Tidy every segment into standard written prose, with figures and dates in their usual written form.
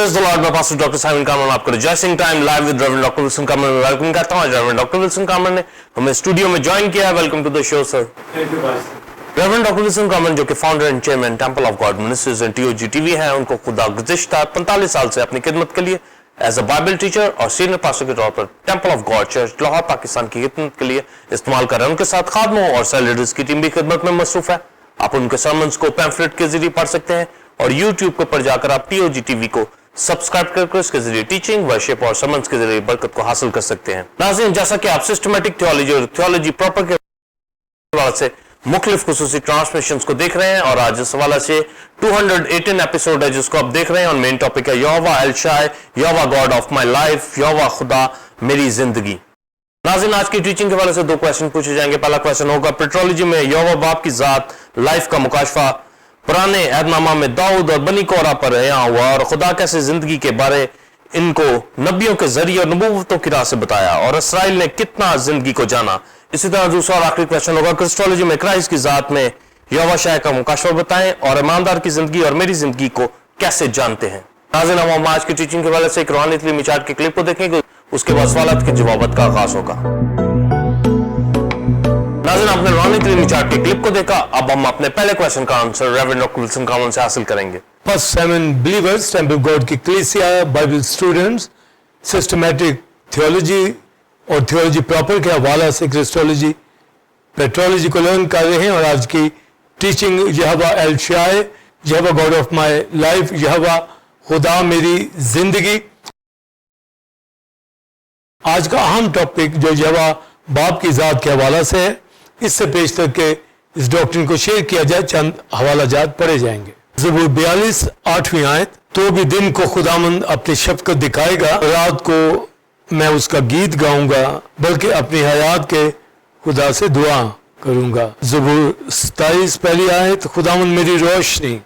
Praise the Lord, मैं pastor doctor Simon Kamran आपको rejoicing time live with reverend doctor Wilson Kamran में welcome करता हूं। रेवरेंड डॉक्टर विल्सन कामरन ने हमें स्टूडियो में ज्वाइन किया है। Welcome to the show sir. Thank you pastor. Reverend doctor Wilson Kamran जो कि founder and chairman temple of God ministries and TOG TV हैं, उनको खुदा गुज़िश्ता 45 साल से अपनी खिदमत के लिए एज अ बाइबल टीचर और सीनियर पास्टर के तौर पर temple of God church Lahore Pakistan की खिदमत के लिए इस्तेमाल कर रहे हैं। उनके साथ खादमों और सेल लीडर्स की टीम भी खिदमत में मसरूफ है। आप उनके सर्मन्स को पैम्फलेट के जरिए पढ़ सकते हैं और यूट्यूब पर जाकर आप टीओजी टीवी को सब्सक्राइब करके इसके जरिए टीचिंग, वर्शिप और समन्स के जरिए बरकत को हासिल कर सकते हैं। नाज़रीन, जैसा कि आप सिस्टमैटिक थियोलॉजी और थियोलॉजी प्रॉपर के हवाले से मुख्तलिफ खुसूसी ट्रांसमिशंस को देख रहे हैं और आज इस हवाले से 218 एपिसोड है जिसको आप देख रहे हैं और मेन टॉपिक है यहोवा एल शाय, यहोवा गॉड ऑफ माई लाइफ, यहोवा खुदा मेरी जिंदगी। नाज़रीन, आज की टीचिंग के हवाले से दो क्वेश्चन पूछे जाएंगे। पहला क्वेश्चन होगा पेट्रोलॉजी में यहोवा बाप की जात लाइफ का मुकाशफा पुराने अहदनामा में दाऊद और बनी कोरा पर यहाँ हुआ और खुदा कैसे जिंदगी के बारे इनको नबियों के जरिए और नबूवतों की राह से बताया और इसराइल ने कितना जिंदगी को जाना। इसी तरह दूसरा और आखिरी क्वेश्चन होगा क्रिस्टोलॉजी में क्राइस्ट की जात में यहोवा शाय का मुकाशफा बताएं और ईमानदार की जिंदगी और मेरी जिंदगी को कैसे जानते हैं। नाज़रीन, हम आज की टीचिंग के हवाले से एक रूहानी तालीमी चार्ट के क्लिप को देखेंगे, उसके बाद सवालात के जवाबात का आगाज होगा। नाज़रीन, आपने रूहानी तालीमी चार्ट के क्लिप को देखा। अब हम अपने पहले क्वेश्चन का answer reverend doctor Wilson Kamran से हासिल करेंगे। फर्स्ट 7 बिलीवर्स, टेंपल गॉड की कलीसिया, बाइबल स्टूडेंट्स, सिस्टमैटिक थियोलॉजी और थियोलॉजी प्रॉपर के हवाला से क्रिस्टोलॉजी, पेट्रोलॉजी को लर्न कर रहे हैं और आज की टीचिंग यहोवा एल शाय, यहोवा गॉड ऑफ माई लाइफ, यहोवा खुदा मेरी जिंदगी। आज का अहम टॉपिक जो यहोवा बाप की जात के हवाला से है, इससे पेश तक के इस डॉक्ट्रिन को शेयर किया जाए। चंद हवाला जात पढ़े जाएंगे। ज़बूर 42 8वीं आयत, तो भी दिन को खुदामंद अपनी शफकत दिखाएगा, रात को मैं उसका गीत गाऊंगा, बल्कि अपनी हयात के खुदा से दुआ करूंगा। ज़बूर 27 पहली आयत, खुदामंद मेरी रोशनी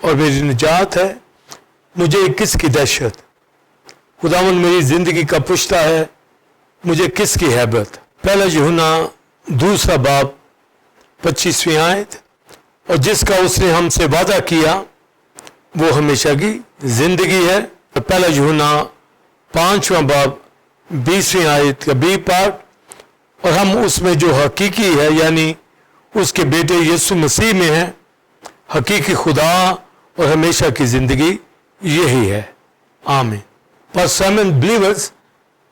और मेरी निजात है, मुझे किसकी दहशत, खुदामंद मेरी जिंदगी का पुश्ता है, मुझे किसकी हैबत। पहला यूहन्ना दूसरा बाब 25वीं आयत, और जिसका उसने हमसे वादा किया वो हमेशा की जिंदगी है। पहला यूहन्ना 5वां बाब 20वीं आयत का बी पार्ट, और हम उसमें जो हकीकी है यानी उसके बेटे यीशु मसीह में है, हकीकी खुदा और हमेशा की जिंदगी यही है। आमीन। First 7 believers,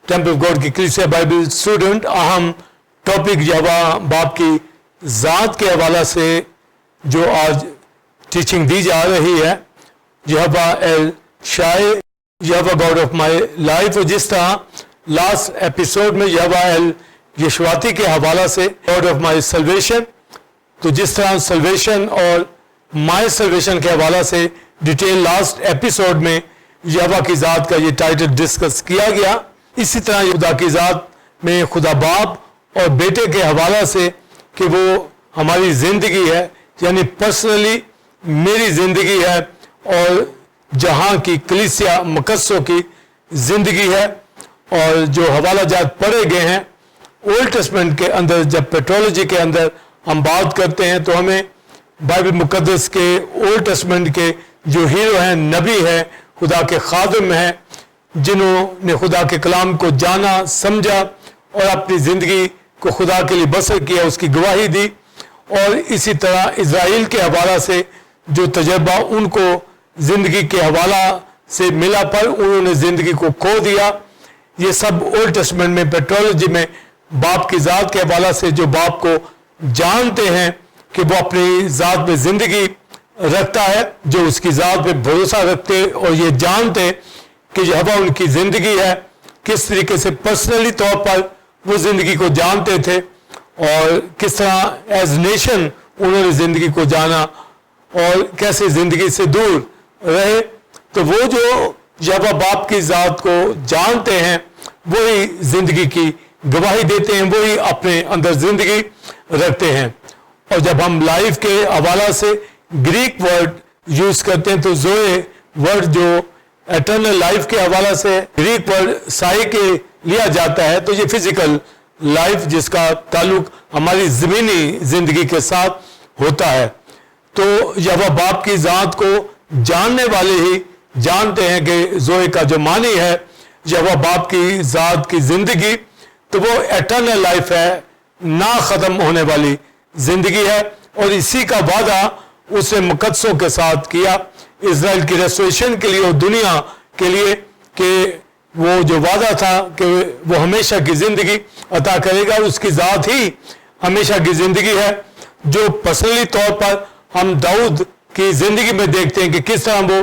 temple of God की कलीसिया, बाइबल स्टूडेंट, अहम टॉपिक यहोवा बाप की जात के हवाला से जो आज टीचिंग दी जा रही है, यहोवा एल शाय, यहोवा गॉड ऑफ माई लाइफ। और जिस तरह लास्ट एपिसोड में यहोवा एल यशवाती के हवाला से गॉड ऑफ माई सल्वेशन, तो जिस तरह सल्वेशन और माई सल्वेशन के हवाला से डिटेल लास्ट एपिसोड में यहोवा की जात का ये टाइटल डिस्कस किया गया, इसी तरह खुदा की जात में खुदा बाप और बेटे के हवाला से कि वो हमारी जिंदगी है, यानी पर्सनली मेरी जिंदगी है और जहां की कलीसिया मुकद्दसों की जिंदगी है। और जो हवाला जात पढ़े गए हैं ओल्ड टेस्टमेंट के अंदर, जब पेट्रोलॉजी के अंदर हम बात करते हैं तो हमें बाइबल मुकद्दस के ओल्ड टेस्टमेंट के जो हीरो हैं, नबी हैं, खुदा के खादिम हैं, जिन्होंने खुदा के कलाम को जाना, समझा और अपनी ज़िंदगी को खुदा के लिए बसर किया, उसकी गवाही दी। और इसी तरह इज़राइल के हवाला से जो तजर्बा उनको ज़िंदगी के हवाला से मिला पर उन्होंने ज़िंदगी को खो दिया, ये सब ओल्ड टेस्टमेंट में पेट्रोलॉजी में बाप की ज़ात के हवाला से जो बाप को जानते हैं कि वो अपनी ज़ात में ज़िंदगी रखता है, जो उसकी ज़ात पे भरोसा रखते और ये जानते कि यहोवा उनकी ज़िंदगी है, किस तरीके से पर्सनली तौर पर वो ज़िंदगी को जानते थे और किस तरह एज नेशन उन्होंने ज़िंदगी को जाना और कैसे ज़िंदगी से दूर रहे। तो वो जो यहोवा बाप की ज़ात को जानते हैं वही ज़िंदगी की गवाही देते हैं, वही अपने अंदर ज़िंदगी रखते हैं। और जब हम लाइफ के हवाला से ग्रीक वर्ड यूज़ करते हैं तो जोए वर्ड जो एटर्नल लाइफ के हवाला से ग्रीक वर्ड साई के लिया जाता है, तो ये फिजिकल लाइफ जिसका ताल्लुक हमारी ज़मीनी ज़िंदगी के साथ होता है। तो यहोवा बाप की ज़ात को जानने वाले ही جانتے ہیں کہ زوئے کا جو معنی ہے یہوہ باپ کی ذات کی زندگی، تو وہ ایٹرنل لائف ہے، نہ ختم ہونے والی زندگی ہے، اور اسی کا وعدہ اس نے مقدسوں کے ساتھ کیا اسرائیل کی ریسٹوریشن کے لیے اور دنیا کے لیے، کہ وہ جو وعدہ تھا کہ وہ ہمیشہ کی زندگی عطا کرے گا، اس کی ذات ہی ہمیشہ کی زندگی ہے، جو پرسنلی طور پر ہم داؤد کی زندگی میں دیکھتے ہیں کہ کس طرح وہ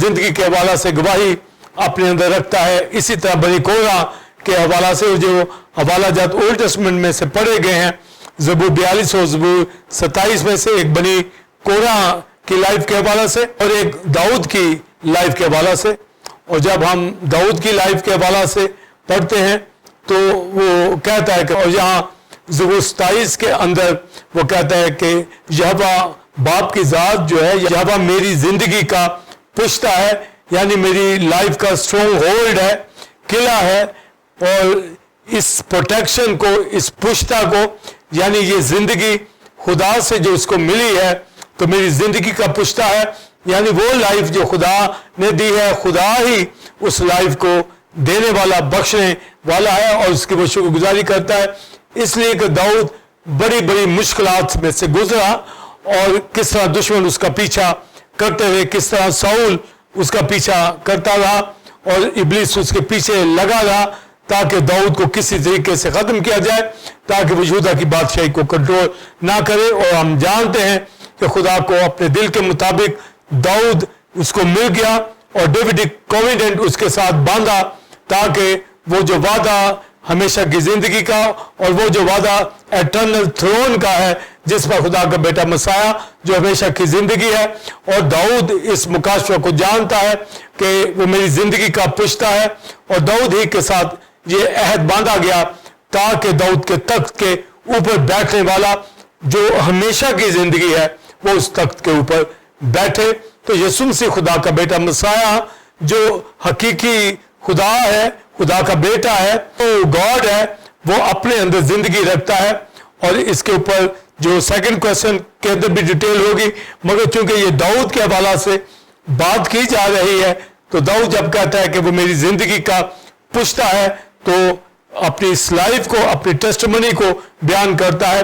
زندگی کے حوالہ سے گواہی اپنے اندر رکھتا ہے۔ اسی طرح بنی کورہ کے حوالہ سے جو حوالہ جات اولڈ ٹیسٹمنٹ میں سے پڑھے گئے ہیں، زبور 42 اور زبور 27 میں سے، ایک بنی کورہ کی لائف کے حوالہ سے اور ایک داؤد کی لائف کے حوالہ سے۔ اور جب ہم داؤد کی لائف کے حوالہ سے پڑھتے ہیں تو وہ کہتا ہے کہ، اور یہاں زبور 27 کے اندر وہ کہتا ہے کہ یہوہ باپ کی ذات جو ہے، یہوہ میری زندگی کا پشتہ ہے، یعنی میری لائف کا اسٹرونگ ہولڈ ہے، قلعہ ہے، اور اس پروٹیکشن کو، اس پشتہ کو، یعنی یہ زندگی خدا سے جو اس کو ملی ہے، تو میری زندگی کا پشتہ ہے، یعنی وہ لائف جو خدا نے دی ہے، خدا ہی اس لائف کو دینے والا، بخشنے والا ہے، اور اس کی وہ شکر گزاری کرتا ہے۔ اس لیے کہ داؤد بڑی بڑی مشکلات میں سے گزرا، اور کس طرح دشمن اس کا پیچھا کرتے ہوئے، کس طرح ساؤل اس کا پیچھا کرتا رہا اور ابلیس اس کے پیچھے لگا رہا تاکہ داؤد کو کسی طریقے سے ختم کیا جائے، تاکہ وہ یہودا کی بادشاہی کو کنٹرول نہ کرے۔ اور ہم جانتے ہیں کہ خدا کو اپنے دل کے مطابق داؤد اس کو مل گیا، اور ڈیوڈک کوویننٹ اس کے ساتھ باندھا، تاکہ وہ جو وعدہ ہمیشہ کی زندگی کا، اور وہ جو وعدہ ایٹرنل تھرون کا ہے جس پر خدا کا بیٹا مسیح جو ہمیشہ کی زندگی ہے، اور داؤد اس مکاشفہ کو جانتا ہے کہ وہ میری زندگی کا پشتہ ہے، اور داؤد ہی کے ساتھ یہ عہد باندھا گیا تاکہ داؤد کے تخت کے اوپر بیٹھنے والا جو ہمیشہ کی زندگی ہے وہ اس تخت کے اوپر بیٹھے۔ تو یسوع مسیح خدا کا بیٹا مسیح جو حقیقی خدا ہے، خدا کا بیٹا ہے، وہ گاڈ ہے، وہ اپنے اندر زندگی رکھتا ہے۔ اور اس کے اوپر جو سیکنڈ کوشچن کے اندر بھی ڈیٹیل ہوگی، مگر چونکہ یہ داؤد کے حوالہ سے بات کی جا رہی ہے، تو داؤد جب کہتا ہے کہ وہ میری زندگی کا پشتہ ہے، تو اپنی اس لائف کو، اپنی ٹیسٹمنی کو بیان کرتا ہے۔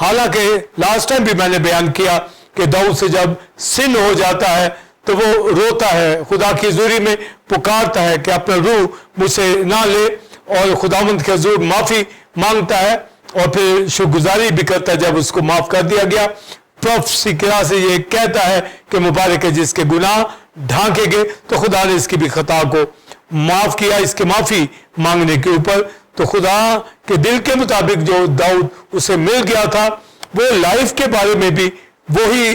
حالانکہ لاسٹ ٹائم بھی میں نے بیان کیا کہ داؤد سے جب سن ہو جاتا ہے تو وہ روتا ہے، خدا کی حضوری میں پکارتا ہے کہ اپنا روح مجھ سے نہ لے، اور خداوند کے حضور معافی مانگتا ہے، اور پھر شکر گزاری بھی کرتا ہے جب اس کو معاف کر دیا گیا۔ پروفیسی کی راہ سے یہ کہتا ہے کہ مبارک ہے جس کے گناہ ڈھانکے گئے، تو خدا نے اس کی بھی خطا کو معاف کیا اس کے معافی مانگنے کے اوپر۔ تو خدا کے دل کے مطابق جو داؤد اسے مل گیا تھا، وہ لائف کے بارے میں بھی وہی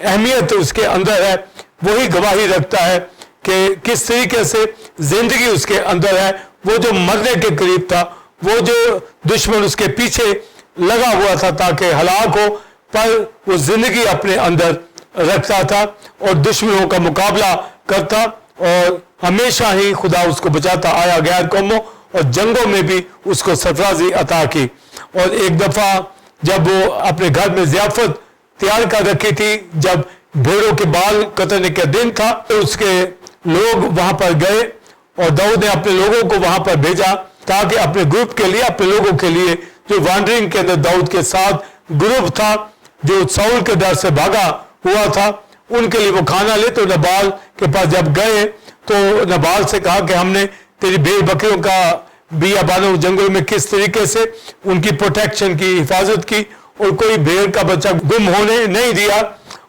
اہمیت اس کے اندر ہے، وہی گواہی رکھتا ہے کہ کس طریقے سے زندگی اس کے اندر ہے۔ وہ جو مرنے کے قریب تھا، وہ جو دشمن اس کے پیچھے لگا ہوا تھا تاکہ ہلاک ہو، پر وہ زندگی اپنے اندر رکھتا تھا اور دشمنوں کا مقابلہ کرتا، اور ہمیشہ ہی خدا اس کو بچاتا آیا غیر قوموں اور جنگوں میں بھی اس کو سرفرازی عطا کی۔ اور ایک دفعہ جب وہ اپنے گھر میں ضیافت تیار کر رکھی تھی، جب بھیڑوں کے بال کترنے کا دن تھا، تو اس کے لوگ وہاں پر گئے، اور داؤد نے اپنے لوگوں کو وہاں پر بھیجا تاکہ اپنے گروپ کے لیے، اپنے لوگوں کے لیے جو وانڈرنگ کے اندر داؤد کے ساتھ گروپ تھا، جو ساؤل کے ڈر سے بھاگا ہوا تھا، ان کے لیے وہ کھانا لے۔ تو نبال کے پاس جب گئے تو نبال سے کہا کہ ہم نے تیری بھیڑ بکریوں کا بیابانوں جنگل میں کس طریقے سے ان کی پروٹیکشن کی، حفاظت کی، اور کوئی بھیڑ کا بچہ گم ہونے نہیں دیا،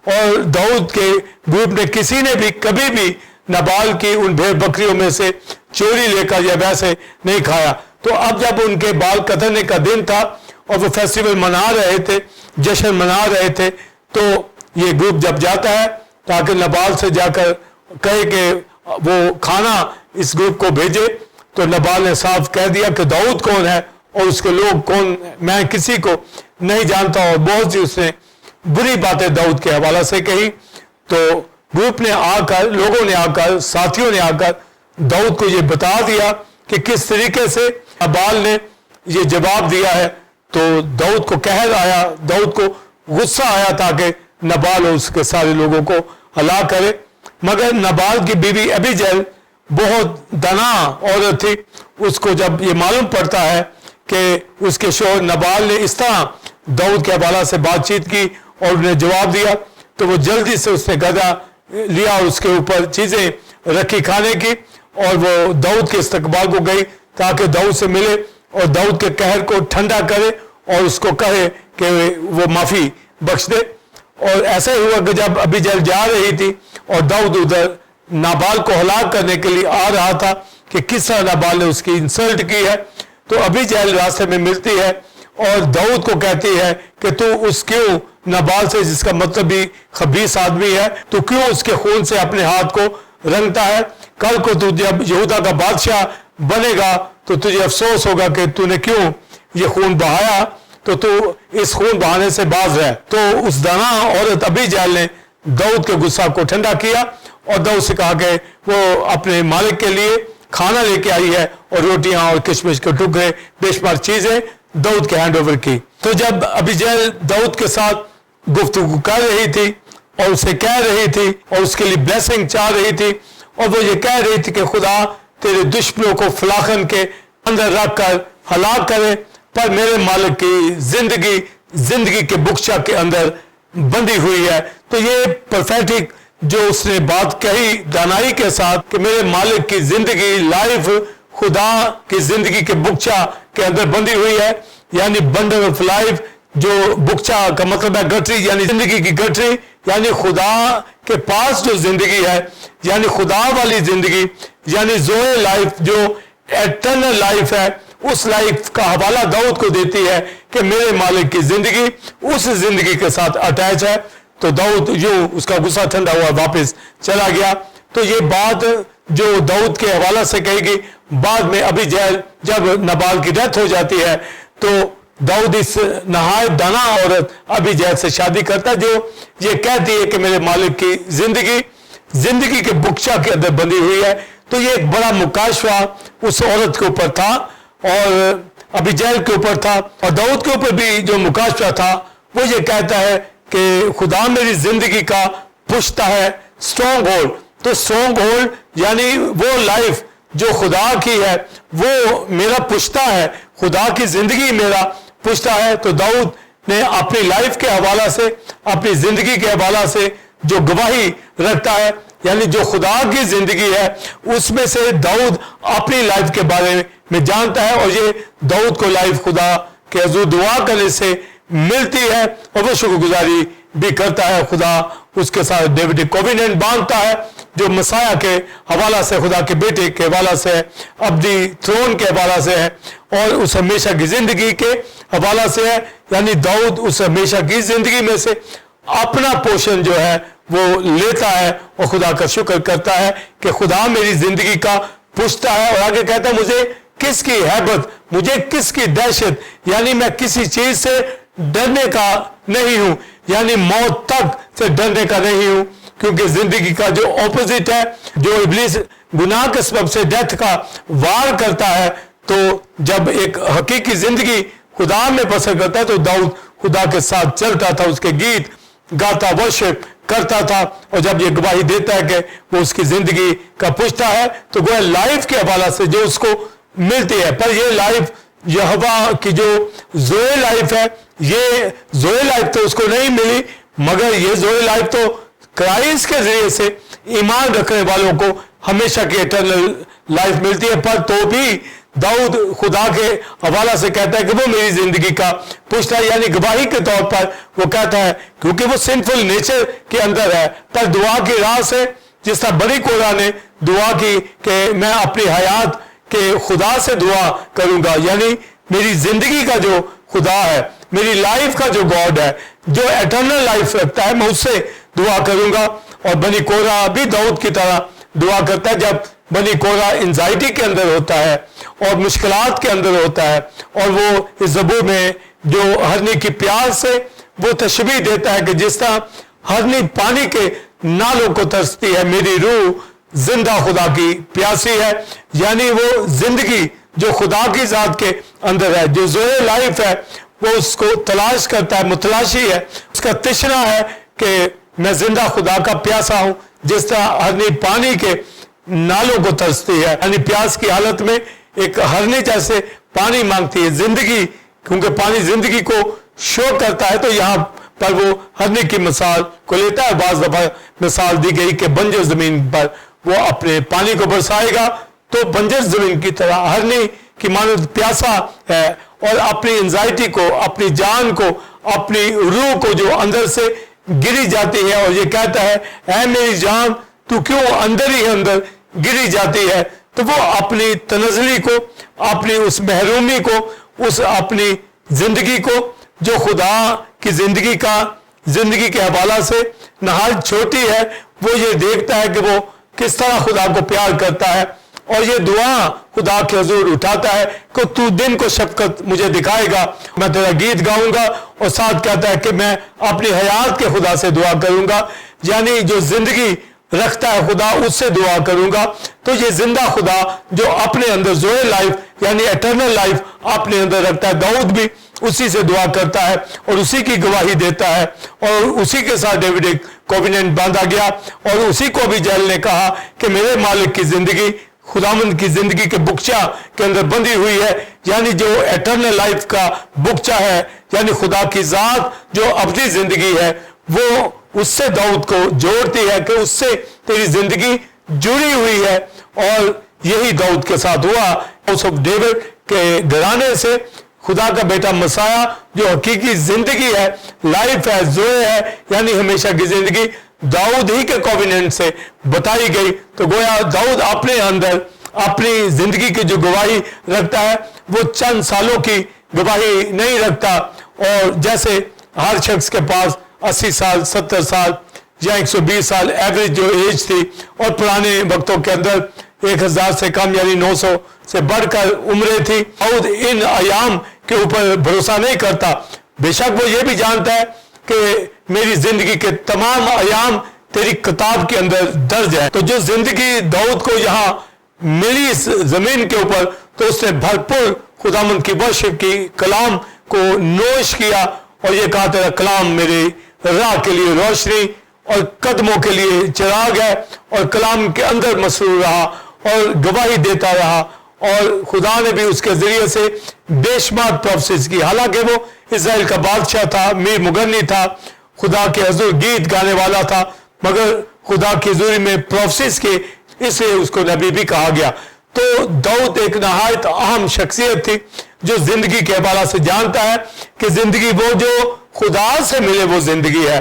اور داؤد کے گروپ نے کسی نے بھی کبھی بھی نبال کی ان بھیڑ بکریوں میں سے چوری لے کر یا ویسے نہیں کھایا۔ تو اب جب ان کے بال کترنے کا دن تھا اور وہ فیسٹیول منا رہے تھے، جشن منا رہے تھے، تو یہ گروپ جب جاتا ہے تاکہ نبال سے جا کر کہے کہ وہ کھانا اس گروپ کو بھیجے، تو نبال نے صاف کہہ دیا کہ داؤد کون ہے اور اس کے لوگ کون، میں کسی کو نہیں جانتا، اور بہت سی اس نے بری باتیں داؤد کے حوالہ سے کہی۔ تو گروپ نے آ کر، لوگوں نے آ کر، ساتھیوں نے آ کر داؤد کو یہ بتا دیا کہ کس طریقے سے نبال نے یہ جواب دیا ہے۔ تو داؤد کو قہر آیا، داؤد کو غصہ آیا تاکہ نبال اور اس کے سارے لوگوں کو ہلاک کرے۔ मगर नाबाल की बीवी अबीजैल बहुत दाना औरत थी। उसको जब ये मालूम पड़ता है कि उसके शोहर नाबाल ने इस तरह दाऊद के हवाला से बातचीत की और उन्हें जवाब दिया, तो वो जल्दी से उसने गधा लिया और उसके ऊपर चीजें रखी खाने की, और वो दाऊद के इस्तकबाल को गई ताकि दाऊद से मिले और दाऊद के कहर को ठंडा करे और उसको कहे कि वो माफी बख्श दे। और ऐसा ही हुआ कि जब अबीजैल जा रही थी और दाऊद उधर नाबाल को हलाक करने के लिए आ रहा था कि किस तरह नाबाल ने उसकी इंसल्ट की है, तो अबीजैल रास्ते में मिलती है और दाऊद को कहती है कि तू उस क्यों नाबाल से, जिसका मतलब भी खबीस आदमी है, तो क्यों उसके खून से अपने हाथ को रंगता है? कल को तू जब यहूदा का बादशाह बनेगा तो तुझे अफसोस होगा कि तूने क्यों ये खून बहाया, तो तू इस खून बहाने से बाज रह। तो उस दाना औरत अबीजैल ने दाऊद के गुस्सा को ठंडा किया और दाऊद से कहा कि वो अपने मालिक के लिए खाना लेके आई है और रोटियां और किशमिश के टुकड़े बेशुमार चीजें दाऊद के हैंड ओवर की। तो जब अबीजैल दाऊद के साथ गुफ्तगू कर रही थी और उसे कह रही थी और उसके लिए ब्लेसिंग चाह रही थी, और वो ये कह रही थी कि खुदा तेरे दुश्मनों को फलाखन के अंदर रख कर हलाक करे, पर मेरे मालिक की जिंदगी के बुक्शा के अंदर बंधी हुई है। तो ये प्रोफेटिक जो उसने बात कही दानाई के साथ कि मेरे मालिक की जिंदगी, लाइफ खुदा की जिंदगी के बुक्शा के अंदर बंधी हुई है, यानी बंडल ऑफ लाइफ, जो बुक्शा का मतलब है गठरी, यानी जिंदगी की गठरी, यानी खुदा के पास जो जिंदगी है, यानी खुदा वाली जिंदगी, यानी जोए लाइफ जो एटर्नल लाइफ है, उस लाइफ का हवाला दाऊद को देती है कि मेरे मालिक की जिंदगी उस जिंदगी के साथ अटैच है। तो दाऊद जो उसका गुस्सा ठंडा हुआ वापस चला गया। तो ये बात जो दाऊद के हवाला से कहेगी, बाद में अबीजैल जब नाबाल की डेथ हो जाती है तो दाऊद इस नहायत दाना औरत अबीजैल से शादी करता है, जो ये कहती है कि मेरे मालिक की जिंदगी के बुक्शा के अंदर बंधी हुई है। तो ये एक बड़ा मुकाशवा उस औरत के ऊपर था और अबीजैल के ऊपर था, और दाऊद के ऊपर भी जो मुकाशवा था वो ये कहता है कि खुदा मेरी जिंदगी का पुश्ता है, स्ट्रॉन्ग होल्ड। तो स्ट्रॉन्ग होल्ड यानी वो लाइफ जो खुदा की है वो मेरा पुश्ता है, खुदा की जिंदगी मेरा पुश्ता है। तो दाऊद ने अपनी लाइफ के हवाला से, अपनी जिंदगी के हवाला से जो गवाही रखता है, यानी जो खुदा की जिंदगी है उसमें से दाऊद अपनी लाइफ के बारे में जानता है, और ये दाऊद को लाइफ खुदा के हुजूर दुआ करने से मिलती है और वो शुक्रगुजारी भी करता है। खुदा उसके साथ डेविड कोवेनेंट बांधता है जो मसाया के हवाला से, खुदा के बेटे के हवाला से, अब्दी थ्रोन के हवाला से है और उस हमेशा की जिंदगी के हवाला से है। यानी दाऊद उस हमेशा की जिंदगी में से अपना पोषण जो है वो लेता है और खुदा का शुक्र करता है कि खुदा मेरी जिंदगी का पुश्ता है। और आगे कहता है मुझे किसकी हैबत, मुझे किसकी दहशत, यानी मैं किसी चीज से डरने का नहीं हूं, यानी मौत तक से डरने का नहीं हूं, क्योंकि जिंदगी का जो ऑपोजिट है, जो इब्लीस गुनाह के सबब से डेथ का वार करता है, तो जब एक हकीकी जिंदगी खुदा में बसर करता है तो दाऊद खुदा के साथ चलता था, उसके गीत गाता, वर्शिप करता था, और जब ये गवाही देता है कि वो उसकी जिंदगी का पुश्ता है तो वो लाइफ के हवाला से जो उसको मिलती है। पर ये लाइफ यहोवा की जो जोए लाइफ है, ये जोए लाइफ तो उसको नहीं मिली, मगर ये जोए लाइफ तो क्राइस्ट के जरिए से ईमान रखने वालों को हमेशा की इटर्नल लाइफ मिलती है। पर तो भी दाऊद खुदा के हवाला से कहता है कि वो मेरी जिंदगी का पुश्ता है, यानी गवाही के तौर पर वो कहता है, क्योंकि वो सिंफुल नेचर के अंदर है। पर दुआ की राह से, जिस तरह बड़ी कोरा ने दुआ की कि मैं अपनी हयात के खुदा से दुआ करूंगा, यानी मेरी जिंदगी का जो खुदा है, मेरी लाइफ का जो गॉड है, जो एटर्नल लाइफ रखता है, मैं उससे दुआ करूंगा। और बनी कोरा भी दाऊद की तरह दुआ करता है। जब बनी कोरा एंजाइटी के अंदर होता है और मुश्किलात के अंदर होता है, और वो इस ज़बूर में जो हरनी की प्यास से वो तशबीह देता है कि जिस तरह हरनी पानी के नालों को तरसती है, मेरी रूह जिंदा खुदा की प्यासी है, यानी वो जिंदगी जो खुदा की जात के अंदर है, जो जोए लाइफ है, वो उसको तलाश करता है, मुतलाशी है, उसका तिश्ना है कि میں زندہ خدا کا پیاسا ہوں، جس طرح ہرنی پانی کے نالوں کو ترستی ہے، یعنی پیاس کی حالت میں ایک ہرنی جیسے پانی مانگتی ہے، زندگی، کیونکہ پانی زندگی کو شو کرتا ہے، تو یہاں پر وہ ہرنی کی مثال کو لیتا ہے۔ بعض دفعہ مثال دی گئی کہ بنجر زمین پر وہ اپنے پانی کو برسائے گا، تو بنجر زمین کی طرح ہرنی کی مانند پیاسا ہے، اور اپنی انزائٹی کو، اپنی جان کو، اپنی روح کو جو اندر سے گری جاتی ہے، اور یہ کہتا ہے اے میری جان تو کیوں اندر ہی اندر گری جاتی ہے، تو وہ اپنی تنزلی کو، اپنی اس محرومی کو، اس اپنی زندگی کو جو خدا کی زندگی کے حوالہ سے نہایت چھوٹی ہے، وہ یہ دیکھتا ہے کہ وہ کس طرح خدا کو پیار کرتا ہے، اور یہ دعا خدا کے حضور اٹھاتا ہے کہ تو دن کو شفقت مجھے دکھائے گا، میں تیرا گیت گاؤں گا، اور ساتھ کہتا ہے کہ میں اپنی حیات کے خدا سے دعا کروں گا، یعنی جو زندگی رکھتا ہے خدا، اس سے دعا کروں گا۔ تو یہ زندہ خدا جو اپنے اندر زوئے لائف یعنی ایٹرنل لائف اپنے اندر رکھتا ہے، داؤد بھی اسی سے دعا کرتا ہے اور اسی کی گواہی دیتا ہے، اور اسی کے ساتھ ڈیوڈ ایک کووننٹ باندھا گیا، اور اسی کو بھی جیل نے کہا کہ میرے مالک کی زندگی خداوند کی زندگی کے بکچہ کے اندر بندھی ہوئی ہے، یعنی جو ایٹرنل لائف کا بکچہ ہے، یعنی خدا کی ذات جو ابدی زندگی ہے، وہ اس سے داؤد کو جوڑتی ہے کہ اس سے تیری زندگی جڑی ہوئی ہے، اور یہی داؤد کے ساتھ ہوا۔ ہاؤس آف ڈیوڈ کے گھرانے سے خدا کا بیٹا مسیح جو حقیقی زندگی ہے، لائف ہے، زوئے ہے، یعنی ہمیشہ کی زندگی، داؤد ہی کے کووننٹ سے بتائی گئی۔ تو گویا داؤد اپنے اندر اپنی زندگی کی جو گواہی رکھتا ہے، وہ چند سالوں کی گواہی نہیں رکھتا، اور جیسے ہر شخص کے پاس 80 سال 70 سال یا 120 سال ایوریج جو ایج تھی، اور پرانے وقتوں کے اندر 1000 سے کم یعنی 900 سے بڑھ کر عمریں تھی، داؤد ان ایام کے اوپر بھروسہ نہیں کرتا، بے شک وہ یہ بھی جانتا ہے کہ میری زندگی کے تمام ایام تیری کتاب کے اندر درج ہے۔ تو جو زندگی داؤد کو یہاں ملی اس زمین کے اوپر، تو اس نے بھرپور خداوند کی ورشپ کی، کلام کو نوش کیا، اور یہ کہا تیرا کلام میرے راہ کے لیے روشنی اور قدموں کے لیے چراغ ہے، اور کلام کے اندر مسرور رہا اور گواہی دیتا رہا، اور خدا نے بھی اس کے ذریعے سے بے شمار پروفیسز کی، حالانکہ وہ اسرائیل کا بادشاہ تھا، میر مغنی تھا، خدا کے حضور گیت گانے والا تھا، مگر خدا کی حضوری میں پروفیسز کی، اس لیے اس کو نبی بھی کہا گیا۔ تو داؤد ایک نہایت اہم شخصیت تھی جو زندگی کے حوالہ سے جانتا ہے کہ زندگی وہ جو خدا سے ملے وہ زندگی ہے،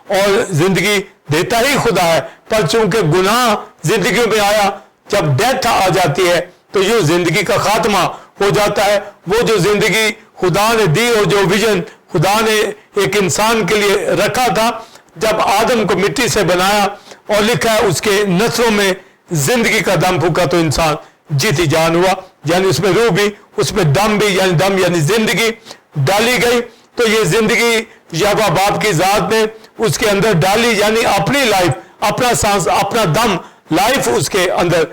اور زندگی دیتا ہی خدا ہے، پر چونکہ گناہ زندگیوں میں آیا، جب ڈیتھ آ جاتی ہے تو یہ زندگی کا خاتمہ ہو جاتا ہے۔ وہ جو زندگی خدا نے دی اور جو ویژن خدا نے ایک انسان کے لیے رکھا تھا، جب آدم کو مٹی سے بنایا اور لکھا ہے اس کے نسلوں میں زندگی کا دم پھونکا تو انسان جیتی جان ہوا، یعنی اس میں روح بھی، اس میں دم بھی، یعنی دم یعنی زندگی ڈالی گئی۔ تو یہ زندگی یہوہ باپ کی ذات نے اس کے اندر ڈالی، یعنی اپنی لائف، اپنا سانس، اپنا دم، لائف اس کے اندر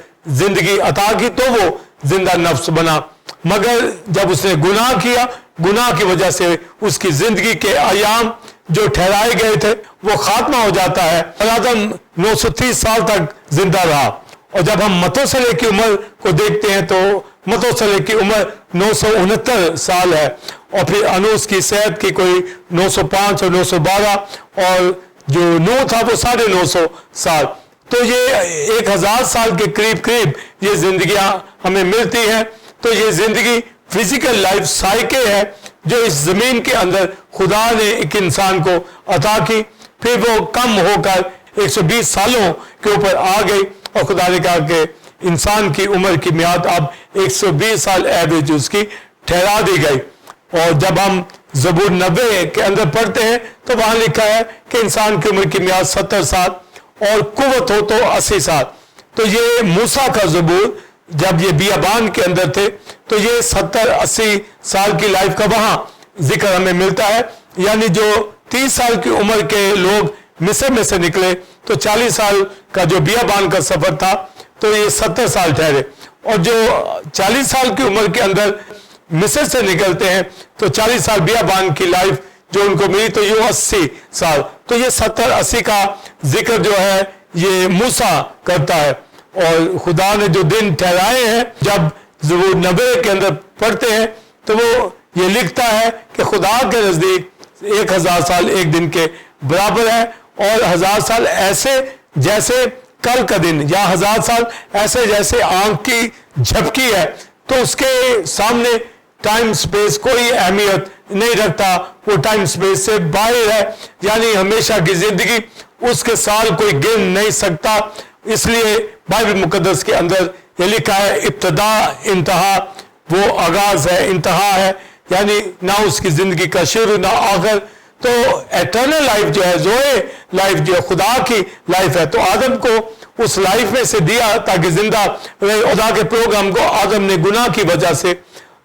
زندگی عطا کی، تو وہ زندہ نفس بنا۔ مگر جب اس نے گناہ کیا، گناہ کی وجہ سے اس کی زندگی کے ایام جو ٹھہرائے گئے تھے وہ خاتمہ ہو جاتا ہے، اور آدم 930 سال تک زندہ رہا۔ اور جب ہم متوسلے کی عمر کو دیکھتے ہیں تو متوسلے کی عمر 969 سال ہے، اور پھر انوس کی صحت کی کوئی 905 اور 912، اور جو نوح تھا وہ 950 سال۔ تو یہ 1000 سال کے قریب یہ زندگیاں ہمیں ملتی ہیں۔ تو یہ زندگی فزیکل لائف سائیکل ہے جو اس زمین کے اندر خدا نے ایک انسان کو عطا کی، پھر وہ کم ہو کر 120 سالوں کے اوپر آ گئی، اور خدا نے کہا کہ انسان کی عمر کی میعاد اب 120 سال ایوریج اس کی ٹھہرا دی گئی۔ اور جب ہم زبور 90 کے اندر پڑھتے ہیں تو وہاں لکھا ہے کہ انسان کی عمر کی میعاد 70 سال اور قوت ہو تو 80 سال۔ تو یہ موسیٰ کا زبور جب یہ بیابان کے اندر تھے تو یہ 70-80 سال کی لائف کا وہاں ذکر ہمیں ملتا ہے، یعنی جو 30 سال کی عمر کے لوگ مصر میں سے نکلے تو 40 سال کا جو بیابان کا سفر تھا تو یہ 70 سال ٹھہرے، اور جو 40 سال کی عمر کے اندر مصر سے نکلتے ہیں تو 40 سال بیابان کی لائف جو ان کو ملی تو یہ 80 سال. تو یہ 70-80 کا ذکر جو ہے یہ موسیٰ کرتا ہے. اور خدا نے جو دن ٹھہرائے ہیں جب وہ 90 کے اندر پڑھتے ہیں تو وہ یہ لکھتا ہے کہ خدا کے نزدیک 1000 سال ایک دن کے برابر ہے, اور 1000 سال ایسے جیسے کل کا دن, یا 1000 سال ایسے جیسے آنکھ کی جھپکی ہے. تو اس کے سامنے ٹائم سپیس کوئی اہمیت نہیں رکھتا, وہ ٹائم سپیس سے باہر ہے. یعنی ہمیشہ کی زندگی, اس کے سال کوئی گن نہیں سکتا. اس لیے بائبل مقدس کے اندر یہ لکھا ہے ابتدا انتہا, وہ آغاز ہے انتہا ہے, یعنی نہ اس کی زندگی کا شروع نہ آخر. تو ایٹرنل لائف جو ہے, زوئے لائف جو ہے خدا کی لائف ہے, تو آدم کو اس لائف میں سے دیا تاکہ زندہ رہے. خدا کے پروگرام کو آدم نے گناہ کی وجہ سے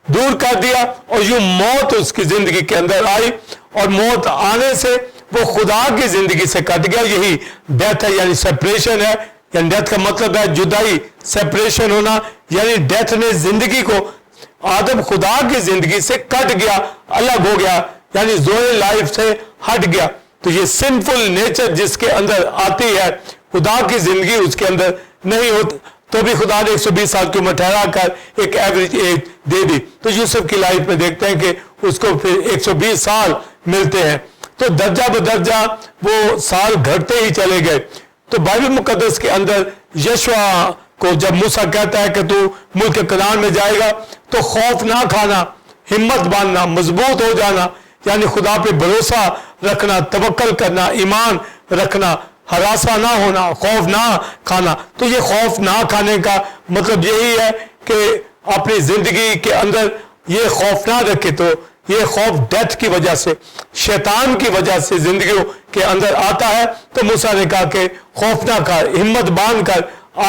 دور کر دیا, اور یوں موت اس کی زندگی کے اندر آئی, اور موت آنے سے وہ خدا کی زندگی سے کٹ گیا. یہی ڈیتھ ہے, یعنی سیپریشن ہے. یعنی ڈیتھ کا مطلب ہے جدائی, سیپریشن ہونا. یعنی ڈیتھ نے زندگی کو, آدم خدا کی زندگی سے کٹ گیا, الگ ہو گیا, یعنی زوئے لائف سے ہٹ گیا. تو یہ سنفل نیچر جس کے اندر آتی ہے, خدا کی زندگی اس کے اندر نہیں ہوتی, تو بھی خدا نے 120 سال کی عمر ٹھہرا کر ایک ایوریج ایج دے دی. تو یوسف کی لائف میں دیکھتے ہیں کہ اس کو پھر 120 سال ملتے ہیں. تو درجہ بدرجہ وہ سال گھٹتے ہی چلے گئے. تو بائبل مقدس کے اندر یشوع کو جب موسیٰ کہتا ہے کہ تو ملک کنعان میں جائے گا تو خوف نہ کھانا, ہمت باندھنا, مضبوط ہو جانا, یعنی خدا پہ بھروسہ رکھنا, توکل کرنا, ایمان رکھنا, ہراساں نہ ہونا, خوف نہ کھانا. تو یہ خوف نہ کھانے کا مطلب یہی ہے کہ اپنی زندگی کے اندر یہ خوف نہ رکھے. تو یہ خوف ڈیتھ کی وجہ سے, شیطان کی وجہ سے زندگیوں کے اندر آتا ہے. تو موسیٰ نے کہا کہ خوف نہ کھا, ہمت باندھ کر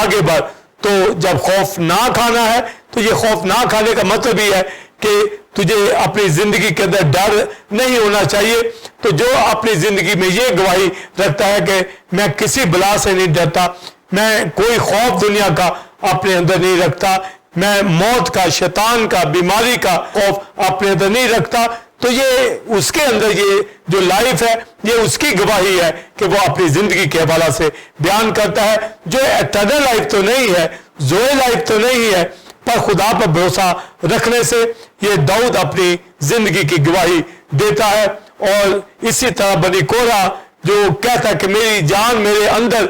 آگے بڑھ. تو جب خوف نہ کھانا ہے تو یہ خوف نہ کھانے کا مطلب یہ ہے کہ تجھے اپنی زندگی کے اندر ڈر نہیں ہونا چاہیے. تو جو اپنی زندگی میں یہ گواہی رکھتا ہے کہ میں کسی بلا سے نہیں ڈرتا, میں کوئی خوف دنیا کا اپنے اندر نہیں رکھتا, میں موت کا, شیطان کا, بیماری کا خوف اپنے اندر نہیں رکھتا, تو یہ اس کے اندر یہ جو لائف ہے یہ اس کی گواہی ہے کہ وہ اپنی زندگی کے حوالے سے بیان کرتا ہے. جو ایٹرنل لائف تو نہیں ہے, زوئے لائف تو نہیں ہے, پر خدا پر بھروسہ رکھنے سے یہ داؤد اپنی زندگی کی گواہی دیتا ہے. اور اسی طرح بنی کورہ جو کہتا ہے کہ میری جان میرے اندر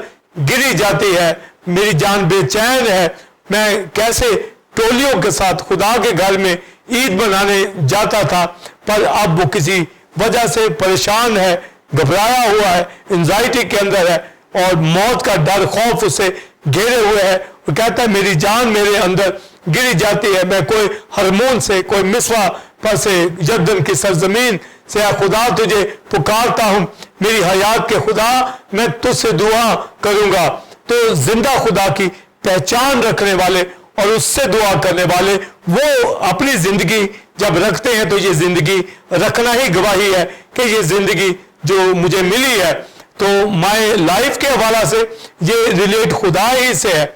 گری جاتی ہے, میری جان بے چین ہے, میں کیسے ٹولیوں کے ساتھ خدا کے گھر میں عید منانے جاتا تھا, پر اب وہ کسی وجہ سے پریشان ہے, گھبرایا ہوا ہے, انزائٹی کے اندر ہے, اور موت کا ڈر, خوف اسے گھیرے ہوئے ہے. وہ کہتا ہے میری جان میرے اندر گری جاتی ہے, میں کوئی ہرمون سے, کوئی مسوا پر سے, یردن کی سرزمین سے خدا تجھے پکارتا ہوں, میری حیات کے خدا میں تجھ سے دعا کروں گا. تو زندہ خدا کی پہچان رکھنے والے اور اس سے دعا کرنے والے وہ اپنی زندگی جب رکھتے ہیں تو یہ زندگی رکھنا ہی گواہی ہے کہ یہ زندگی جو مجھے ملی ہے تو مائی لائف کے حوالہ سے یہ ریلیٹ خدا ہی سے ہے.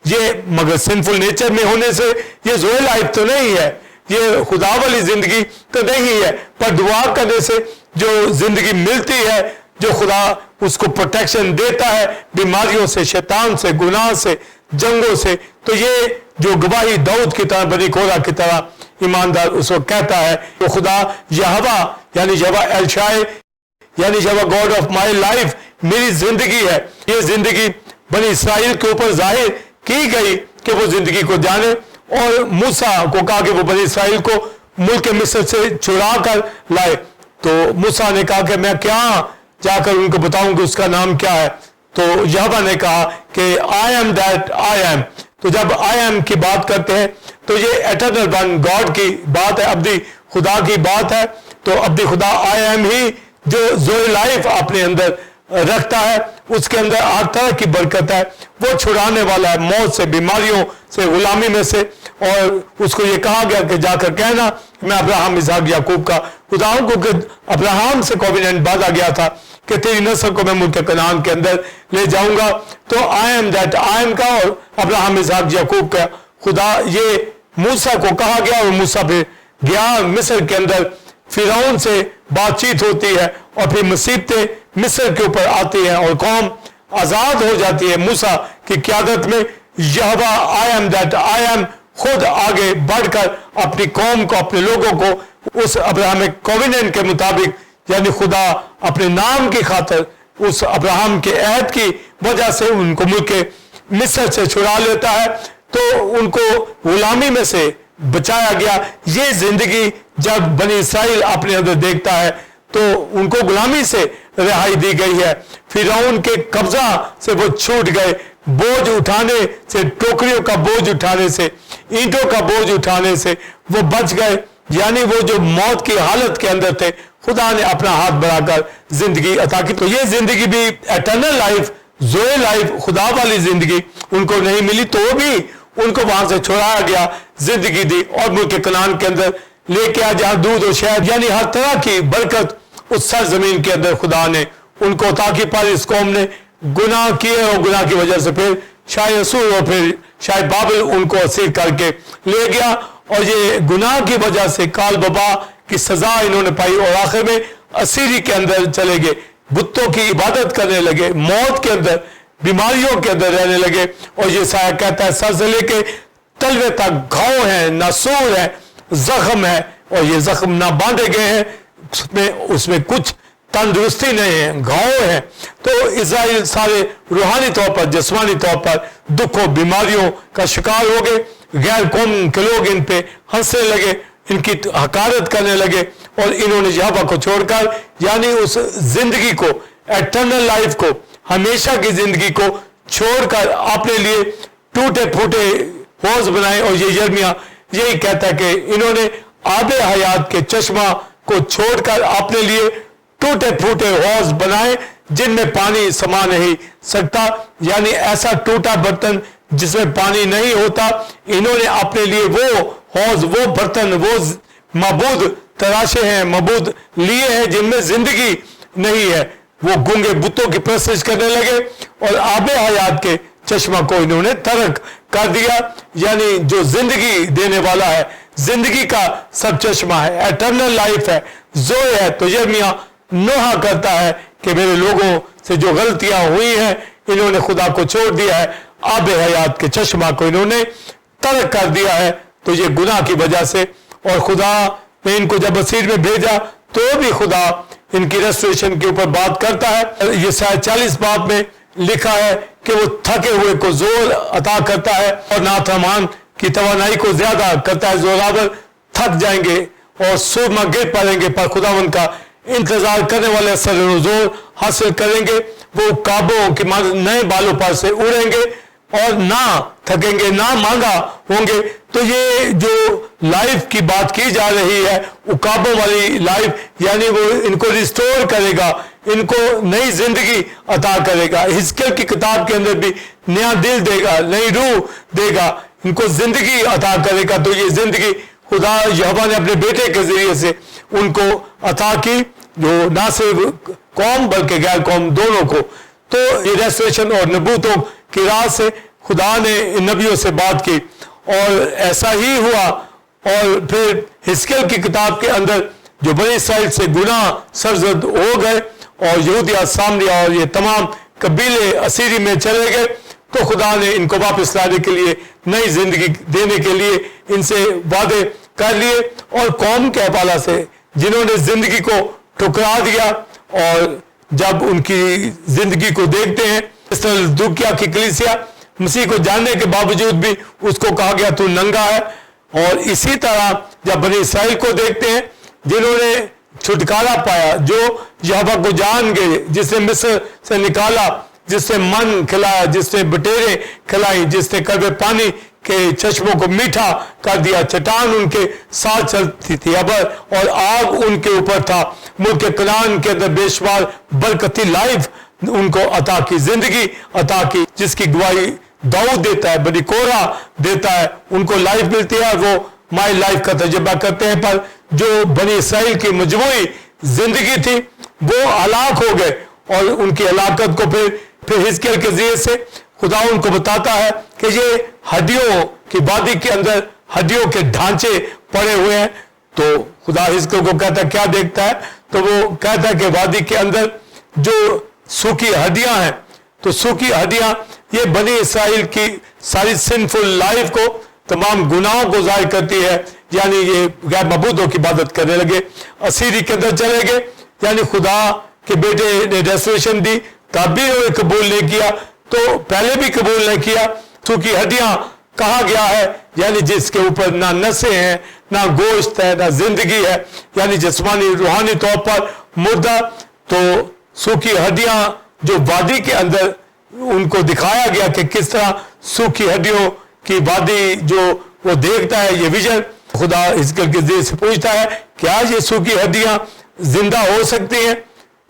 یہ مگر سنفل نیچر میں ہونے سے یہ زوئے لائف تو نہیں ہے, یہ خدا والی زندگی تو نہیں ہے, پر دعا کرنے سے جو زندگی ملتی ہے, جو خدا اس کو پروٹیکشن دیتا ہے بیماریوں سے, شیطان سے, گناہ سے, جنگوں سے. تو یہ جو گواہی داؤد کی طرح, بنی کورہ کی طرح ایماندار اس کو کہتا ہے وہ خدا یہوہ یعنی یہوہ ایل شائی یعنی یہوہ گاڈ آف مائی لائف میری زندگی ہے. یہ زندگی بنی اسرائیل کے اوپر ظاہر کی گئی کہ وہ زندگی کو جانے, اور موسیٰ کو کہا کہ وہ بنی اسرائیل کو ملک مصر سے چھڑا کر لائے. تو موسیٰ نے کہا کہ میں کیا جا کر ان کو بتاؤں کہ اس کا نام کیا ہے. تو یہوہ نے کہا کہ I am that I am. تو جب I am کی بات کرتے ہیں تو یہ ایٹرنل ون گاڈ کی بات ہے, ابدی خدا کی بات ہے. تو ابدی خدا I am ہی جو زوئے لائف اپنے اندر رکھتا ہے, اس کے اندر ہر طرح کی برکت ہے, وہ چھڑانے والا ہے موت سے, بیماریوں سے, غلامی میں سے. اور اس کو یہ کہا گیا کہ جا کر کہنا میں ابراہیم, اسحاق, یعقوب کا خدا ہوں, کیونکہ ابراہیم سے کووننٹ باندھا گیا تھا کہ تیری نسل کو میں ملک کنعان کے اندر لے جاؤں گا. تو I am that I am کا اور ابراہیم, اسحاق, یعقوب کا خدا, یہ موسیٰ کو کہا گیا, اور موسیٰ پھر گیا مصر کے اندر फिरौन से बातचीत होती है और फिर मुसीबतें मिस्र के ऊपर आती हैं और कौम आजाद हो जाती है। मूसा की क़यादत में यहोवा I am that I am खुद आगे बढ़कर अपनी कौम को, अपने लोगों को उस अब्राहमिक कोवेनेंट के मुताबिक, यानी खुदा अपने नाम की खातिर उस अब्राहम के अहद की वजह से उनको मुल्क मिस्र से छुड़ा लेता है, तो उनको गुलामी में से बचाया गया। ये जिंदगी जब बनी इसराइल अपने अंदर देखता है तो उनको गुलामी से रिहाई दी गई है, फिरौन के कब्जा से वो छूट गए, बोझ उठाने से, टोकरियों का बोझ उठाने से, ईंटों का बोझ उठाने से वो बच गए। यानी वो जो मौत की हालत के अंदर थे, खुदा ने अपना हाथ बढ़ाकर जिंदगी अता की। तो ये जिंदगी भी एटर्नल लाइफ, ज़ोए लाइफ, खुदा वाली जिंदगी उनको नहीं मिली, तो भी उनको वहां से छुड़ाया गया, जिंदगी दी और मुल्क कनान के अंदर लेके आ जहां दूध और शहद, यानी हर तरह की बरकत उस सरजमीन के अंदर खुदा ने उनको अता की। पर इस कौम ने गुनाह किए और गुनाह की वजह से फिर शाह असूर और फिर शाह बाबिल उनको असीर करके ले गया, और ये गुनाह की वजह से काल बबा की सजा इन्होंने पाई और आखिर में असीरी के अंदर चले गए, बुतों की इबादत करने लगे, मौत के अंदर, बीमारियों के अंदर रहने लगे। और ये साया कहता है सर से लेके तलवे तक घाव है, नासूर है, जख्म है, और ये जख्म ना बांधे गए हैं, उसमें कुछ तंदुरुस्ती नहीं है, घाव है। तो इजराइल सारे रूहानी तौर पर, जिस्मानी तौर पर दुखों बीमारियों का शिकार हो गए। गैर कौम के लोग इन पे हंसने लगे, इनकी हकारत करने लगे, और इन्होंने यहोवा को छोड़कर, यानी उस जिंदगी को, एटर्नल लाइफ को, हमेशा की जिंदगी को छोड़कर अपने लिए टूटे फूटे हौज बनाए। और ये यिर्मयाह यही कहता है कि इन्होंने आबे हयात के चश्मा को छोड़कर अपने लिए टूटे फूटे हौज बनाए जिनमें पानी समा नहीं सकता, यानी ऐसा टूटा बर्तन जिसमें पानी नहीं होता। इन्होंने अपने लिए वो हौज, वो बर्तन, वो मबूद तराशे हैं, मबूद लिए हैं जिनमें जिंदगी नहीं है। वो गूंगे बुतों की परस्तिश करने लगे और आबे हयात के चश्मा को इन्होंने तर्क कर दिया, यानी जो जिंदगी देने वाला है, जिंदगी का सब चश्मा है, एटर्नल लाइफ है, ज़ोए है। तो यिर्मयाह नोहा करता है कि मेरे लोगों से जो गलतियां हुई हैं, इन्होंने खुदा को छोड़ दिया है, आबे हयात के चश्मा को इन्होंने तर्क कर दिया है, तो ये गुनाह की वजह से। और खुदा ने इनको जब असीर में भेजा तो भी खुदा इनकी रेस्टोरेशन के ऊपर बात करता है। ये 40 बाब में लिखा है कि वो थके हुए को जोर अता करता है और नाथमान की तवानाई को ज्यादा करता है। जोरावर थक जाएंगे और सुरमा गिर पड़ेंगे, पर खुदावन का इंतजार करने वाले असर जोर हासिल करेंगे। वो काबों के नए बालों पर से उड़ेंगे और ना थकेंगे, ना मांगा होंगे। तो ये जो लाइफ की बात की जा रही है, उकाबों वाली लाइफ, यानी वो इनको रिस्टोर करेगा, इनको नई जिंदगी अता करेगा। हिजकिय्याह की किताब के अंदर भी नया दिल देगा, नई रूह देगा, इनको जिंदगी अता करेगा। तो ये जिंदगी खुदा यहोवा ने अपने बेटे के जरिए से उनको अता की, जो ना सिर्फ कौम बल्कि गैर कौम दोनों को। तो ये रेस्टोरेशन और नबूतों की राह से खुदा ने इन नबियों से बात की और ऐसा ही हुआ। और फिर हिजकिय्याह की किताब के अंदर जो बनी इस्राएल से गुनाह सरजद हो गए और यहूदिया, सामरिया और ये तमाम कबीले असीरी में चले गए, तो खुदा ने इनको वापस लाने के लिए, नई जिंदगी देने के लिए इनसे वादे कर लिए। और कौम के हवाला से जिन्होंने जिंदगी को ठुकरा दिया और जब उनकी जिंदगी को देखते हैं, इस तरह दुकिया की कलीसिया मसीह को जानने के बावजूद भी उसको कहा गया तू नंगा है। और इसी तरह जब बनी इस्राएल को देखते हैं जिन्होंने छुटकारा पाया, जो यहोवा को जान गए, जिसने मिस्र से निकाला, जिसने मन खिलाया, जिसने बटेरें खिलाई, जिसने कड़वे पानी के चश्मों को मीठा कर दिया, चट्टान उनके साथ चलती थी अबर और आग उनके ऊपर था, मुल्क कनान के अंदर बेशुमार बरकती लाइफ उनको अता की, जिंदगी अता की, जिसकी गवाही दाऊद देता है, बड़ी कोरा देता है, उनको लाइफ मिलती है, वो माई लाइफ का तजुर्बा करते हैं। पर जो बनी इस्राएल की मजमूई जिंदगी थी वो हलाक हो गए और उनकी हलाकत को फिर हिजकिय्याह के जरिए से खुदा उनको बताता है कि ये हड्डियों की वादी के अंदर हड्डियों के ढांचे पड़े हुए हैं, تو خدا ہزقیل کو کہتا ہے کیا دیکھتا ہے؟ تو وہ کہتا ہے کہ وادی کے اندر جو سوکھی ہڈیاں ہیں، تو سوکھی ہڈیاں یہ بنی اسرائیل کی ساری سنفل لائف کو، تمام گناہوں کو ظاہر کرتی ہے. یعنی یہ غیر معبودوں کی عبادت کرنے لگے، اسیری کے اندر چلے گئے. یعنی خدا کے بیٹے نے ریسٹوریشن دی، تب بھی انہوں نے قبول نہیں کیا، تو پہلے بھی قبول نہیں کیا. سوکھی ہڈیاں کہا گیا ہے یعنی جس کے اوپر نہ نسیں ہیں، نہ گوشت ہے، نہ زندگی ہے، یعنی جسمانی روحانی طور پر مردہ. تو سوکھی ہڈیاں جو وادی کے اندر ان کو دکھایا گیا کہ کس طرح سوکھی ہڈیوں کی وادی جو وہ دیکھتا ہے یہ ویژن. خدا ہزقیل کے ذریعے سے پوچھتا ہے کہ آج یہ سوکھی ہڈیاں زندہ ہو سکتی ہیں؟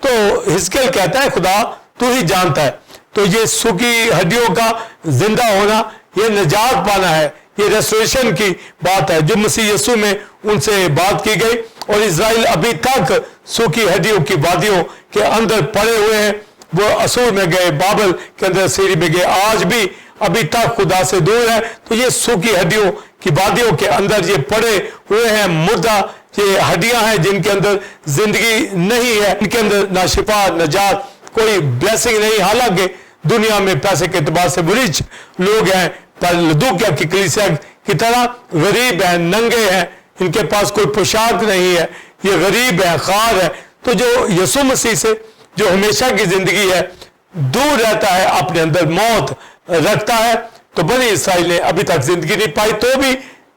تو ہزقیل کہتا ہے خدا تو ہی جانتا ہے. تو یہ سوکھی ہڈیوں کا زندہ ہونا یہ نجات پانا ہے، یہ ریسٹوریشن کی بات ہے جو مسیح یسوع میں ان سے بات کی گئی. اور اسرائیل ابھی تک سوکھی ہڈیوں کی وادیوں کے اندر پڑے ہوئے ہیں. وہ اسور میں گئے، بابل کے اندر اسیری میں گئے، آج بھی ابھی تک خدا سے دور ہے. تو یہ سوکھی ہڈیوں کی وادیوں کے اندر یہ پڑے ہوئے ہیں، مردہ یہ ہڈیاں ہیں جن کے اندر زندگی نہیں ہے، ان کے اندر نہ شفا، نجات، کوئی بلیسنگ نہیں. حالانکہ دنیا میں پیسے کے اعتبار سے رچ لوگ ہیں، پر لدوکیا کی کلیسیا کی طرح غریب ہیں، ننگے ہیں، ان کے پاس کوئی پوشاک نہیں ہے، یہ غریب ہے، خوار ہے. تو جو یسوع مسیح سے جو ہمیشہ کی زندگی ہے دور رہتا ہے، اپنے اندر موت رکھتا ہے. تو بنی اسرائیل نے ابھی تک زندگی نہیں پائی. تو بھی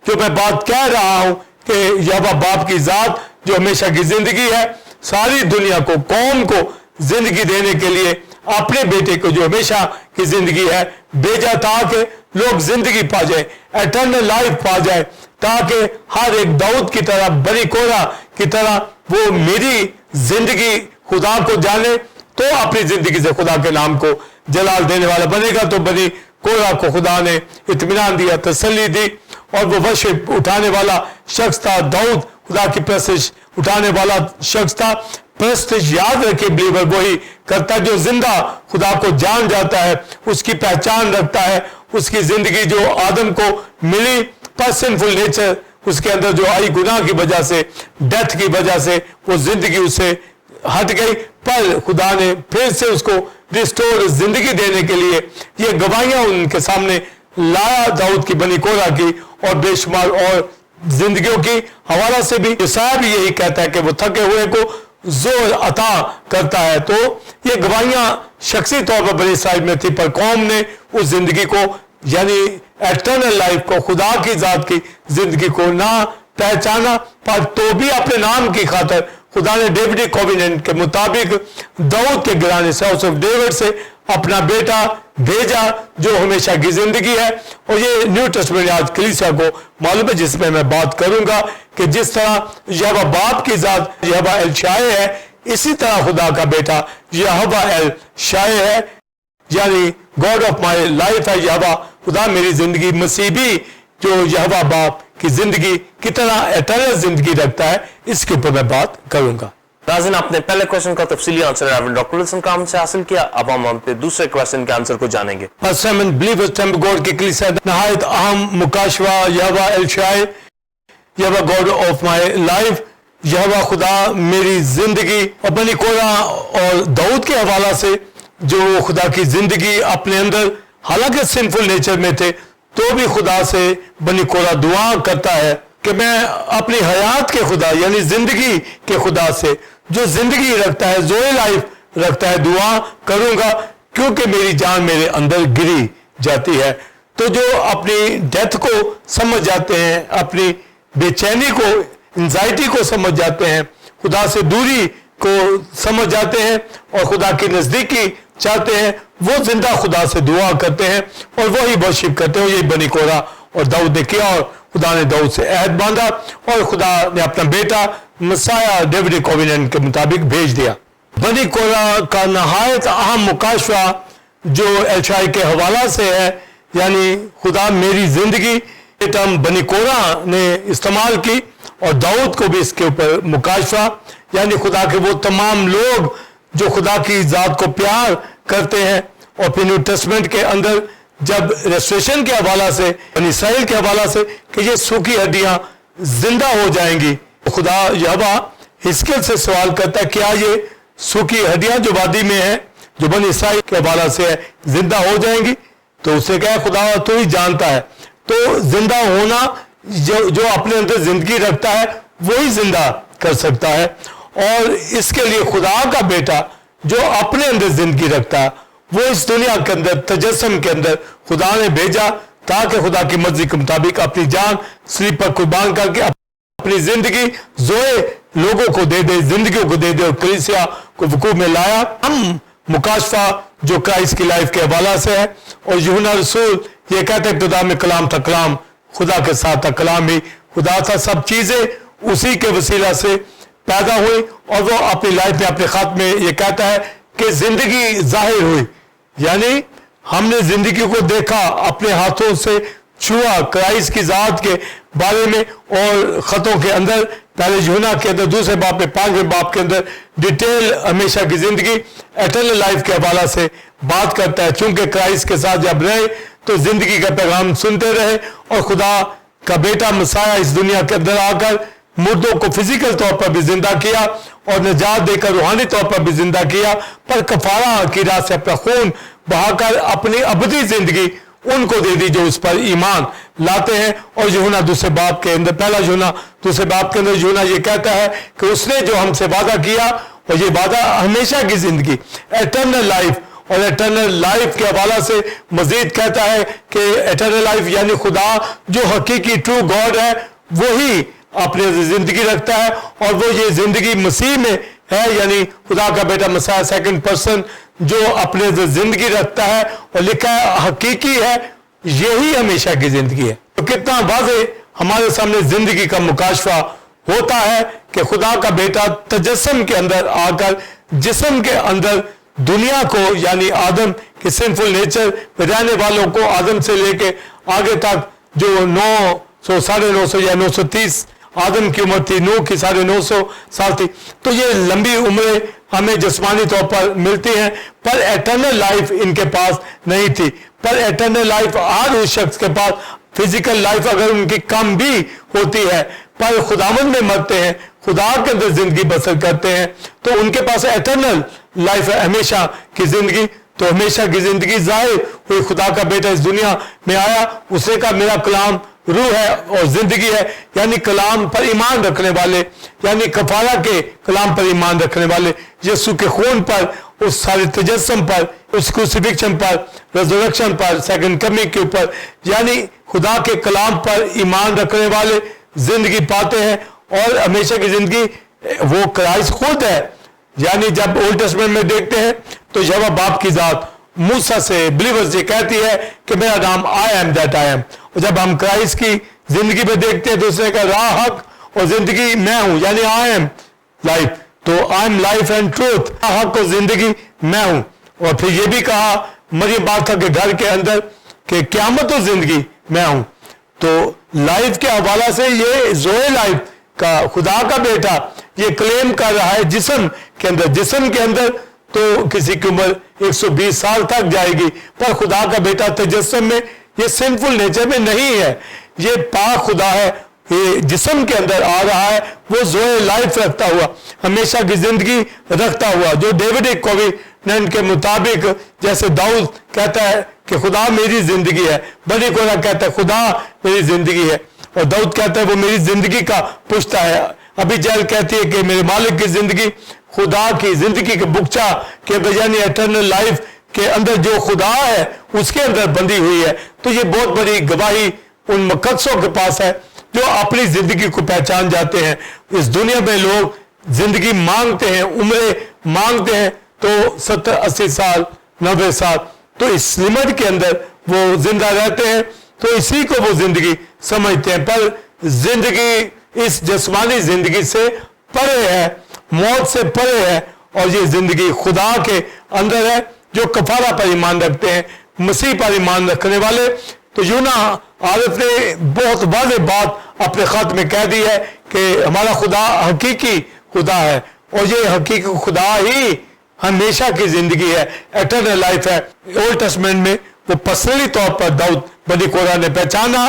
جو میں بات کہہ رہا ہوں کہ یہوہ باپ کی ذات جو ہمیشہ کی زندگی ہے، ساری دنیا کو، قوم کو زندگی دینے کے لیے اپنے بیٹے کو جو ہمیشہ کی زندگی ہے بھیجا، تاکہ لوگ زندگی پا جائیں، ایٹرنل لائف پا جائے، تاکہ ہر ایک داؤد کی طرح، بنی کورہ کی طرح وہ میری زندگی خدا کو جانے تو اپنی زندگی سے خدا کے نام کو جلال دینے والا بنے گا. تو بنی کورہ کو خدا نے اطمینان دیا، تسلی دی، اور وہ ورشپ اٹھانے والا شخص تھا. داؤد خدا کی پرستش اٹھانے والا شخص تھا. پرستش یاد رکھے بلیور وہی کرتا جو زندہ خدا کو جان جاتا ہے، اس کی پہچان رکھتا ہے. اس کی زندگی جو آدم کو ملی، پر سنفل نیچر اس کے اندر جو آئی گناہ کی وجہ سے، ڈیتھ کی وجہ سے وہ زندگی اس سے ہٹ گئی، پر خدا نے پھر سے اس کو ریسٹور زندگی دینے کے لیے یہ گواہیاں ان کے سامنے لایا داؤد کی، بنی کورہ کی، اور بے شمار اور زندگیوں کی حوالہ سے بھی. یسوع بھی یہی کہتا ہے کہ وہ تھکے ہوئے کو زور عطا کرتا ہے. تو یہ گواہیاں شخصی طور پر بنی اسرائیل میں تھی، پر قوم نے اس زندگی کو، یعنی ایٹرنل لائف کو، خدا کی ذات کی زندگی کو نہ پہچانا. پر تو بھی اپنے نام کی خاطر خدا نے ڈیوڈی کوویننٹ کے مطابق داؤد کے گھرانے سے، ہاؤس آف ڈیوڈ سے اپنا بیٹا بھیجا جو ہمیشہ کی زندگی ہے. اور یہ نیو ٹیسٹمنٹ آج کلیسیا کو معلوم ہے، جس میں میں بات کروں گا کہ جس طرح یہوہ باپ کی ذات یہوہ ایل شائے ہے، اسی طرح خدا کا بیٹا یہوہ ایل شائے ہے، یعنی گاڈ آف مائی لائف ہے. یہوہ خدا میری زندگی، مسیح بھی جو یہوہ باپ کی زندگی کتنا ایٹرنل زندگی رکھتا ہے، اس کے اوپر میں بات کروں گا. ناظرین، آپ نے پہلے کوشچن کا تفصیلی آنسر ریورنڈ ڈاکٹر ولسن کام سے حاصل کیا. اب ہم پہ دوسرے کوشچن کے آنسر کو جانیں گے. سیمن بلیورز ٹیمپل گاڈ کی کلیسیا نہایت اہم مکاشفہ یہوہ ایل شائے، یہوہ گاڈ آف مائی لائف، یہوہ خدا میری زندگی. اور بنی کورہ اور داؤد کے حوالہ سے جو خدا کی زندگی اپنے اندر، حالانکہ سنفل نیچر میں تھے، تو بھی خدا سے بنی کورہ دعا کرتا ہے کہ میں اپنی حیات کے خدا، یعنی زندگی کے خدا سے جو زندگی رکھتا ہے، زوئے لائف رکھتا ہے، دعا کروں گا، کیونکہ میری جان میرے اندر گری جاتی ہے. تو جو اپنی ڈیتھ کو سمجھ جاتے ہیں، اپنی بے چینی کو، انزائٹی کو سمجھ جاتے ہیں، خدا سے دوری کو سمجھ جاتے ہیں اور خدا کی نزدیکی چاہتے ہیں، وہ زندہ خدا سے دعا کرتے ہیں اور وہی ورشپ کرتے ہیں. یہی بنی کورہ اور داؤد نے کیا، اور خدا نے داؤد سے عہد باندھا اور خدا نے اپنا بیٹا مسیح ڈیوڈی کوویننٹ کے مطابق بھیج دیا. بنی کورہ کا نہایت اہم مکاشفہ جو ایل شائے کے حوالہ سے ہے، یعنی خدا میری زندگی، یہ ٹرم بنی کورہ نے استعمال کی، اور داؤد کو بھی اس کے اوپر مکاشفہ، یعنی خدا کے وہ تمام لوگ جو خدا کی ذات کو پیار کرتے ہیں. اور پھر نیو ٹیسٹمنٹ کے اندر جب ریسٹوریشن کے حوالہ سے، بنی اسرائیل کے حوالہ سے کہ یہ سوکھی ہڈیاں زندہ ہو جائیں گی، खुदा यहोवा हिजकिय्याह से सवाल करता है, क्या ये सूखी हड्डियां जो वादी में है, जो बनी इसराइल के हवाला से है, जिंदा हो जाएंगी? तो उसने कहा, खुदा तो ही जानता है। तो जिंदा होना, जो अपने अंदर जिंदगी रखता है वही जिंदा कर सकता है, और इसके लिए खुदा का बेटा जो अपने अंदर जिंदगी रखता है वो इस दुनिया के अंदर तजस्सुम के अंदर खुदा ने भेजा, ताकि खुदा की मर्जी के मुताबिक अपनी जान सलीब पर कुर्बान करके अपनी जिंदगी जोए लोगों को दे दे, जिंदगियों को दे दे, और कलीसिया को वकूफ में लाया। हम मुकाशफा जो क्राइस्ट की लाइफ के हवाला से है, और यूहन्ना रसूल ये कहते हैं, इब्तिदा में कलाम था, कलाम खुदा के साथ था, कलाम ही खुदा था, सब चीजें उसी के वसीला से पैदा हुई। और वो अपनी लाइफ में, अपने खत में ये कहता है कि जिंदगी जाहिर हुई, यानी हमने जिंदगी को देखा, अपने हाथों से छुआ क्राइस्ट की जात के बारे में। और खतों के अंदर पहले यूहन्ना के अंदर, दूसरे बाब में, 5वें बाब के अंदर डिटेल हमेशा की जिंदगी, एटर्नल लाइफ के हवाला से बात करता है। चूंकि क्राइस्ट के साथ जब रहे तो जिंदगी का पैगाम सुनते रहे, और खुदा का बेटा मसाया इस दुनिया के अंदर आकर मुर्दों को फिजिकल तौर पर भी जिंदा किया, और निजात देकर रूहानी तौर पर भी जिंदा किया, पर कफारा की राह से अपना खून बहाकर अपनी अबदी जिंदगी उनको दे दी जो उस पर ईमान लाते हैं। और यूहन्ना दूसरे बाब के अंदर, पहला यूहन्ना दूसरे बाब के अंदर यूहन्ना ये कहता है कि उसने जो हमसे वादा किया, और ये वादा हमेशा की जिंदगी, एटर्नल लाइफ, और एटर्नल लाइफ के हवाला से मजीद कहता है कि एटर्नल लाइफ यानी खुदा जो हकीकी ट्रू गॉड है वही अपने जिंदगी रखता है, और वो ये जिंदगी मसीह में है, यानी खुदा का बेटा मसीह सेकंड पर्सन जो अपने जिंदगी रखता है, और लिखा है हकीकी है, यही हमेशा की जिंदगी है। तो कितना वाज़ेह हमारे सामने जिंदगी का मुकाशफा होता है कि खुदा का बेटा तजस्सुम के अंदर आकर जिस्म के अंदर दुनिया को, यानी आदम के सिंफुल नेचर में रहने वालों को, आदम से लेके आगे तक जो 900 950 या 930 आदम की उम्र थी, नूह की 950 साल थी, तो ये लंबी उम्रें हमें जिस्मानी तौर पर मिलती हैं, पर एटर्नल लाइफ इनके पास नहीं थी। पर एटर्नल लाइफ हर उस शख्स के पास, फिजिकल लाइफ अगर उनकी कम भी होती है, पर खुदावंद में मरते हैं, खुदा के अंदर जिंदगी बसर करते हैं, तो उनके पास एटर्नल लाइफ है, हमेशा की जिंदगी। तो हमेशा की जिंदगी जाहिर हुई, खुदा का बेटा इस दुनिया में आया, उसने कहा मेरा कलाम रूह है और जिंदगी है, यानी कलाम पर ईमान रखने वाले, यानी कफारा के कलाम पर ईमान रखने वाले, यीशु के खून पर, उस सारे तजस्सुम पर, उस क्रूसिफिक्शन पर, रेज़रेक्शन पर, सेकंड कमिंग के ऊपर, यानी खुदा के कलाम पर ईमान रखने वाले जिंदगी पाते हैं। और हमेशा की जिंदगी वो क्राइस्ट खुद है, यानी जब ओल्ड टेस्टमेंट में देखते हैं तो यहोवा बाप की जात मूसा से, बिलीवर्स से कहती है कि मेरा नाम आई एम दैट आई एम। और जब हम क्राइस्ट की जिंदगी में देखते हैं तो उसने कहा राह, हक और जिंदगी मैं हूं, यानी आई एम लाइफ, तो I am life and truth, हक और जिंदगी मैं हूं। और फिर ये भी कहा मरियम बादशाह के घर के अंदर कि क़यामत और जिंदगी मैं हूं। तो लाइफ के हवाला से ये जोए लाइफ का खुदा का बेटा ये क्लेम कर रहा है जिस्म के अंदर, जिस्म के अंदर तो किसी की उम्र 120 साल तक जाएगी, पर खुदा का बेटा तजस्सुम में, ये सिंफुल नेचर में नहीं है, ये पाक खुदा है, ये जिस्म के अंदर आ रहा है, वो जोए लाइफ रखता हुआ, हमेशा की जिंदगी रखता हुआ, जो डेविडिक कोवेनेंट के मुताबिक, जैसे दाऊद कहता है कि खुदा मेरी जिंदगी है, बनी कोरा कहता है खुदा मेरी जिंदगी है, और दाऊद कहता है वो मेरी जिंदगी का पुश्ता है। अभी जैल कहती है कि मेरे मालिक की जिंदगी खुदा की जिंदगी के बुकचा के अंदर, यानी एटर्नल लाइफ के अंदर जो खुदा है उसके अंदर बंधी हुई है। तो ये बहुत बड़ी गवाही उन मुकद्दसों के पास है जो अपनी जिंदगी को पहचान जाते हैं। इस दुनिया में लोग जिंदगी मांगते हैं, उम्रें मांगते हैं, तो 70-80 साल 90 साल, तो इस लिमिट के अंदर वो जिंदा रहते हैं, तो इसी को वो जिंदगी समझते हैं। पर जिंदगी इस जिस्मानी जिंदगी से परे है, मौत से परे है, और ये जिंदगी खुदा के अंदर है जो कफारा पर ईमान रखते हैं, मसीह पर ईमान रखने वाले। तो यूहन्ना आरिफ ने बहुत वाज़ेह बात अपने खत में कह दी है कि हमारा खुदा हकीकी खुदा है, और ये हकीकी खुदा ही हमेशा की जिंदगी है, एटर्नल लाइफ है। ओल्ड टेस्टमेंट में वो पर्सनली तौर पर दाऊद बनी कोरा ने पहचाना,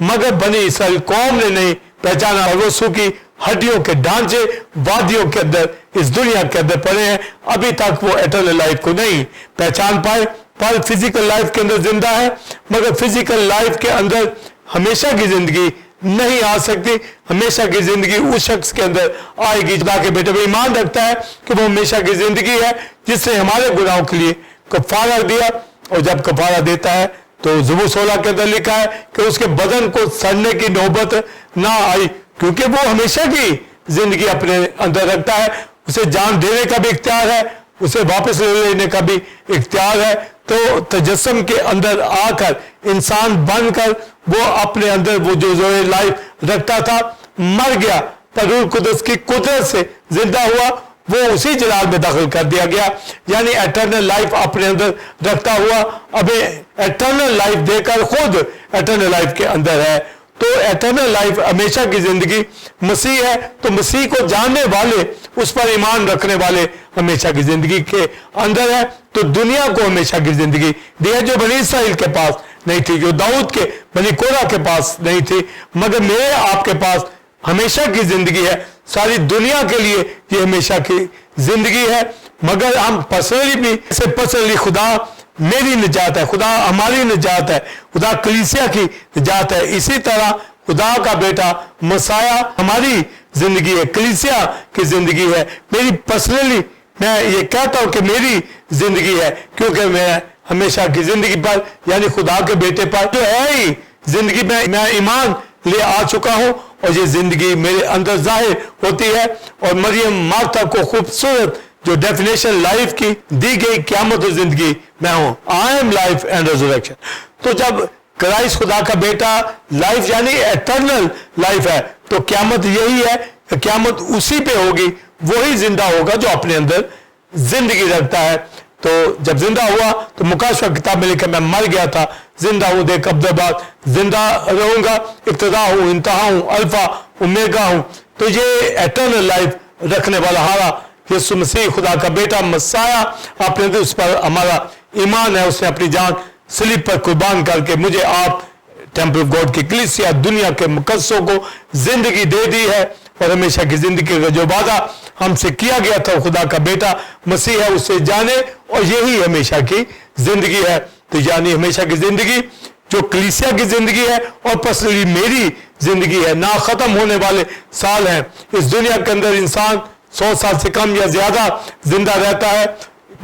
मगर बनी इसराइल कौम ने नहीं पहचाना, और वो सूखी हड्डियों के ढांचे वादियों के अंदर इस दुनिया के अंदर पड़े हैं, अभी तक वो एटर्नल लाइफ को नहीं पहचान पाए। पर फिजिकल लाइफ के अंदर जिंदा है, मगर फिजिकल लाइफ के अंदर हमेशा की जिंदगी नहीं आ सकती। हमेशा की जिंदगी उस शख्स के अंदर आएगी खुदा के बेटे में ईमान रखता है कि वो हमेशा की जिंदगी है जिसने हमारे गुनाहों के लिए कफारा दिया। और जब कफारा देता है तो ज़बूर 16 के अंदर लिखा है कि उसके बदन को सड़ने की नौबत ना आई, क्योंकि वो हमेशा की जिंदगी अपने अंदर रखता है। उसे जान देने का भी इख्तियार है, उसे वापस ले लेने का भी इख्तियार है। तो तजस्सुम के अंदर आकर इंसान बनकर वो अपने अंदर वो जो लाइफ रखता था मर गया, पर रूह कुदस की कुदरत से जिंदा हुआ, वो उसी जलाल में दाखिल कर दिया गया। यानी एटर्नल लाइफ अपने अंदर रखता हुआ अबे एटर्नल लाइफ देकर खुद एटर्नल लाइफ के अंदर है। तो एटर्नल लाइफ हमेशा की जिंदगी मसीह है। तो मसीह को जानने वाले, उस पर ईमान रखने वाले हमेशा की जिंदगी के अंदर है। तो दुनिया को हमेशा की जिंदगी दी है, जो बनी इसराइल के पास नहीं थी, जो दाऊद के बनी कोरा के पास नहीं थी, मगर मेरे आपके पास हमेशा की जिंदगी है। सारी दुनिया के लिए ये हमेशा की जिंदगी है। मगर हम पर्सनली भी से पर्सनली खुदा मेरी निजात है, खुदा हमारी निजात है, खुदा कलीसिया की निजात है। इसी तरह खुदा का बेटा मसाया हमारी जिंदगी है, कलीसिया की जिंदगी है। मेरी पर्सनली मैं ये कहता हूं कि मेरी जिंदगी है, क्योंकि मैं हमेशा की जिंदगी पर यानी खुदा के बेटे पर जो है ही जिंदगी में मैं ईमान ले आ चुका हूं, और ये जिंदगी मेरे अंदर जाहिर होती है। और मरियम मार्था को खूबसूरत जो डेफिनेशन लाइफ की दी गई, क़यामत और जिंदगी मैं हूं, आई एम लाइफ एंड रेज़रेक्शन। तो जब क्राइस्ट खुदा का बेटा लाइफ यानी एटर्नल लाइफ है, तो क़यामत यही है, क़यामत उसी पे होगी, वही जिंदा होगा जो अपने अंदर जिंदगी रखता है। तो जब जिंदा हुआ तो मुकाशवा किताब में लिखा मैं मर गया था, जिंदा हूं, देख अब बाद जिंदा रहूंगा, इब्तिदा हूं, इंतहा हूं, अल्फा ओमेगा हूं। तो ये एटर्नल लाइफ रखने वाला हमारा यीशु मसीह खुदा का बेटा मसाया अपने अंदर, उस पर हमारा ईमान है। उसने अपनी जान सलीब पर कुर्बान करके मुझे आप टेम्पल ऑफ गॉड की कलीसिया दुनिया के मुकद्दसों को जिंदगी दे दी है। और हमेशा की जिंदगी का जो वादा हमसे किया गया था, खुदा का बेटा मसीह है, उसे जाने, और यही हमेशा की जिंदगी है। तो यानी हमेशा की जिंदगी जो कलीसिया की जिंदगी है, और पर्सनली मेरी जिंदगी है। ना खत्म होने वाले साल हैं। इस दुनिया के अंदर इंसान 100 साल से कम या ज्यादा जिंदा रहता है,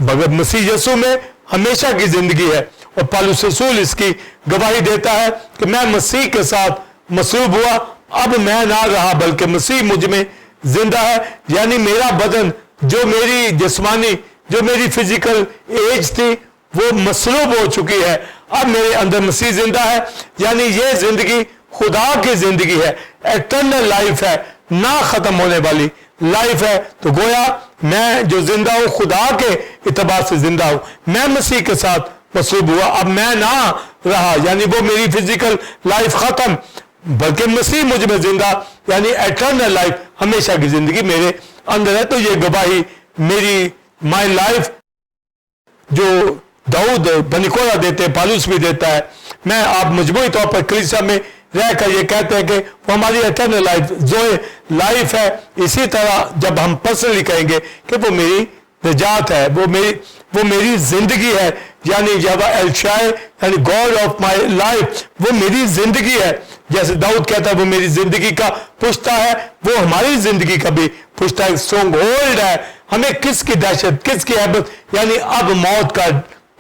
मगर मसीह यीशु में हमेशा की जिंदगी है। और पौलुस रसूल इसकी गवाही देता है कि मैं मसीह के साथ मसलूब हुआ, अब मैं ना रहा बल्कि मसीह मुझ में जिंदा है। यानी मेरा बदन, जो मेरी जिस्मानी, जो मेरी फिजिकल एज थी, वो मसलूब हो चुकी है। अब मेरे अंदर मसीह जिंदा है। यानी ये जिंदगी खुदा की जिंदगी है, एटर्नल लाइफ है, ना खत्म होने वाली लाइफ है। तो गोया मैं जो जिंदा हूं खुदा के इतबार से जिंदा हूं, मैं मसीह के साथ मसलूब हुआ, अब मैं ना रहा, यानी वो मेरी फिजिकल लाइफ खत्म, बल्कि मसीह मुझ में जिंदा, यानी एटर्नल लाइफ हमेशा की जिंदगी मेरे अंदर है। तो ये गवाही मेरी माई लाइफ जो दाऊद बनिकोरा देते हैं, पौलुस भी देता है। मैं आप मजमूई तौर पर कलीसिया में रहकर ये कहते हैं कि वो हमारी एटर्नल लाइफ जो लाइफ है। इसी तरह जब हम पर्सनली कहेंगे कि वो मेरी निजात है, वो मेरी जिंदगी है, यानी यहोवा एल शाय यानी गॉड ऑफ माई लाइफ, वो मेरी जिंदगी है। जैसे दाऊद कहता है वो मेरी जिंदगी का पुश्ता है, वो हमारी जिंदगी का भी पुश्ता है, स्ट्रॉन्ग होल्ड है। हमें किसकी दहशत, किसकी हैबत, यानी अब मौत का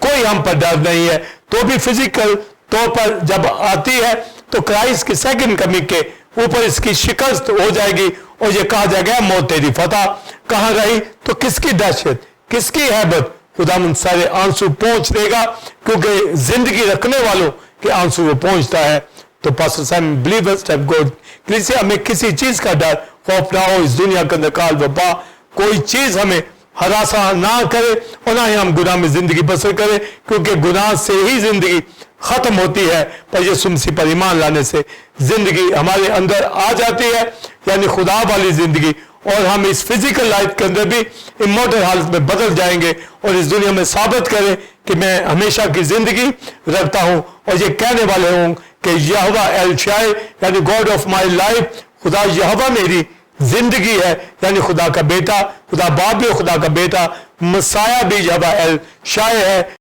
कोई हम पर डर नहीं है। तो भी फिजिकल तौर पर जब आती है तो क्राइस्ट की सेकंड कमी के ऊपर इसकी शिकस्त हो जाएगी, और ये कहा जाएगा मौत तेरी फतह कहां रही। तो किसकी दहशत, किसकी हैबत, खुदावंद सारे आंसू पहुंच देगा, क्योंकि जिंदगी रखने वालों के आंसू वो पहुंचता है। तो pastor Sam believers have got कलीसिया हमें किसी चीज का डर खौफ ना हो। इस दुनिया के अंदर काल वबा कोई चीज हमें हरासा ना करे, और ना ही हम गुनाह में जिंदगी बसर करें, क्योंकि गुनाह से ही जिंदगी खत्म होती है, पर यीशु मसीह पर ईमान लाने से जिंदगी हमारे अंदर आ जाती है, यानी खुदा वाली जिंदगी। और हम इस फिजिकल लाइफ के अंदर भी इमोर्टल हालत में बदल जाएंगे, और इस दुनिया में साबित करें कि मैं हमेशा की जिंदगी रखता हूं, और ये कहने वाले हूं कि यहोवा एल शाय यानी गॉड ऑफ माई लाइफ, खुदा यहोवा मेरी जिंदगी है, यानी खुदा का बेटा, खुदा बाप भी खुदा का बेटा, मसाया भी यहोवा एल शाय है,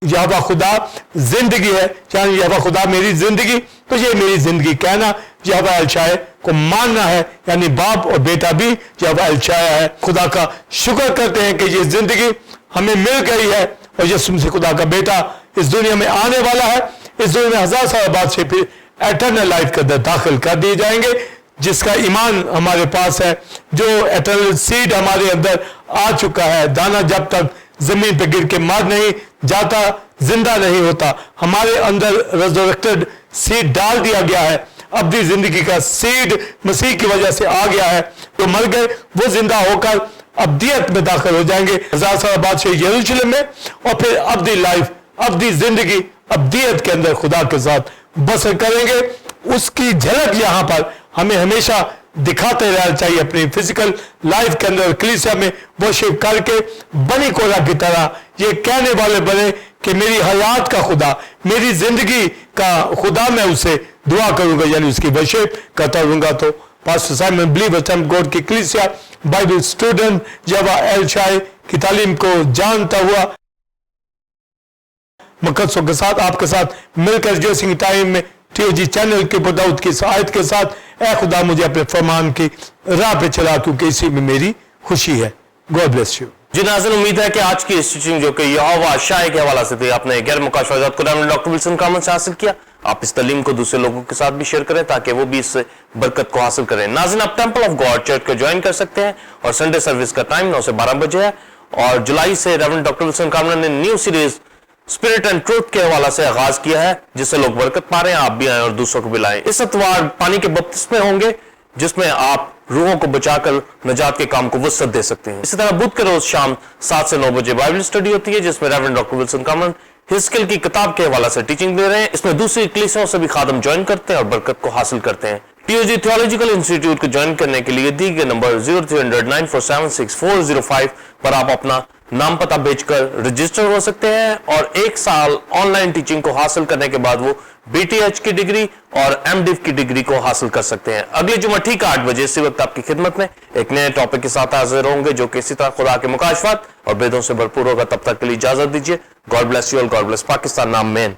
यहोवा खुदा जिंदगी है, यानी यहोवा खुदा मेरी जिंदगी। तो ये मेरी जिंदगी कहना यहोवा एल शाय को मानना है, यानी बाप और बेटा भी यहोवा एल शाय है। खुदा का शुक्र करते हैं कि ये जिंदगी हमें मिल गई है और यीशु मसीह खुदा का बेटा इस दुनिया में आने वाला है। इस दुनिया में 1000 साल बाद से फिर एटर्नल लाइफ के अंदर दाखिल कर दिए जाएंगे, जिसका ईमान हमारे पास है, जो एटर्नल सीड हमारे अंदर आ चुका है। दाना जब तक जमीन पे गिर के मर नहीं जाता, जिंदा नहीं होता, हमारे अंदर रेजरेक्टेड सीड डाल दिया गया है। अबदी जिंदगी का सीड मसीह की वजह से आ गया है। जो मर गए वो जिंदा होकर अब्दियत में दाखिल हो जाएंगे 1000 साल बाद से यरूशलेम में, और फिर अब्दी लाइफ, अब्दी जिंदगी अब्दियत के अंदर खुदा के साथ बसर करेंगे। उसकी झलक यहाँ पर हमें हमेशा दिखाते रहना चाहिए अपनी फिजिकल लाइफ के अंदर, कलीसिया में वर्शिप करके बनी कोरा की तरह ये कहने वाले बने कि मेरी हयात का खुदा, मेरी जिंदगी का खुदा, मैं उसे दुआ करूंगा, यानी उसकी वर्शिप करता रहूंगा। तो pastor Simon believer temple God की कलीसिया बाइबल स्टूडेंट यहोवा एल शाय की तालीम को जानता हुआ मकसदों के साथ आपके साथ मिलकर रिजॉइसिंग टाइम में टीओजी चैनल के बदौलत की सहायत के साथ, ऐ खुदा मुझे अपने फरमान की राह पे चला, क्योंकि इसी में मेरी खुशी है। God bless you. जी नाज़रीन, उम्मीद है कि आज की इस टीचिंग जो कि यहोवा शाय के हवाला से थी, आपने गैर मुकाशवाजात को डॉक्टर विल्सन कामन से हासिल किया। आप इस तालीम को दूसरे लोगों के साथ भी शेयर करें ताकि वो भी इस बरकत को हासिल करें। नाज़रीन, आप टेंपल ऑफ गॉड चर्च को ज्वाइन कर सकते हैं और संडे सर्विस का टाइम 9 से 12 बजे है। और जुलाई से रेवरेंड डॉक्टर विल्सन कामन ने new series spirit and truth के हवाला से आगाज किया है, जिससे लोग बरकत पा रहे हैं। आप भी आए और दूसरों को भी लाएं। इस अतवार पानी के बपतिस्मे होंगे, जिसमें आप रूहों को बचाकर नजात के काम को वसअत दे सकते हैं। इसी तरह बुध के रोज शाम 7 से 9 बजे बाइबल स्टडी होती है, जिसमें रेवरेंड डॉक्टर विल्सन कामन हिस्कियल की किताब के हवाला से टीचिंग दे रहे हैं। इसमें दूसरी कलीसियाओं से भी खादम ज्वाइन करते हैं और बरकत को हासिल करते हैं। टीओजी थियोलॉजिकल इंस्टीट्यूट को ज्वाइन करने के लिए दी गए नंबर 03009476 पर आप अपना नाम पता भेजकर रजिस्टर हो सकते हैं और 1 साल ऑनलाइन टीचिंग को हासिल करने के बाद वो बीटीएच की डिग्री और एमडिव की डिग्री को हासिल कर सकते हैं। अगले जुम्मे ठीक 8 बजे इसी वक्त आपकी खिदमत में एक नए टॉपिक के साथ हाजिर होंगे, जो कि इसी तरह खुदा के मुकाशफात और बेदों से भरपूर होगा। तब तक के लिए इजाजत दीजिए। God bless you all, God bless Pakistan. नाम मेन।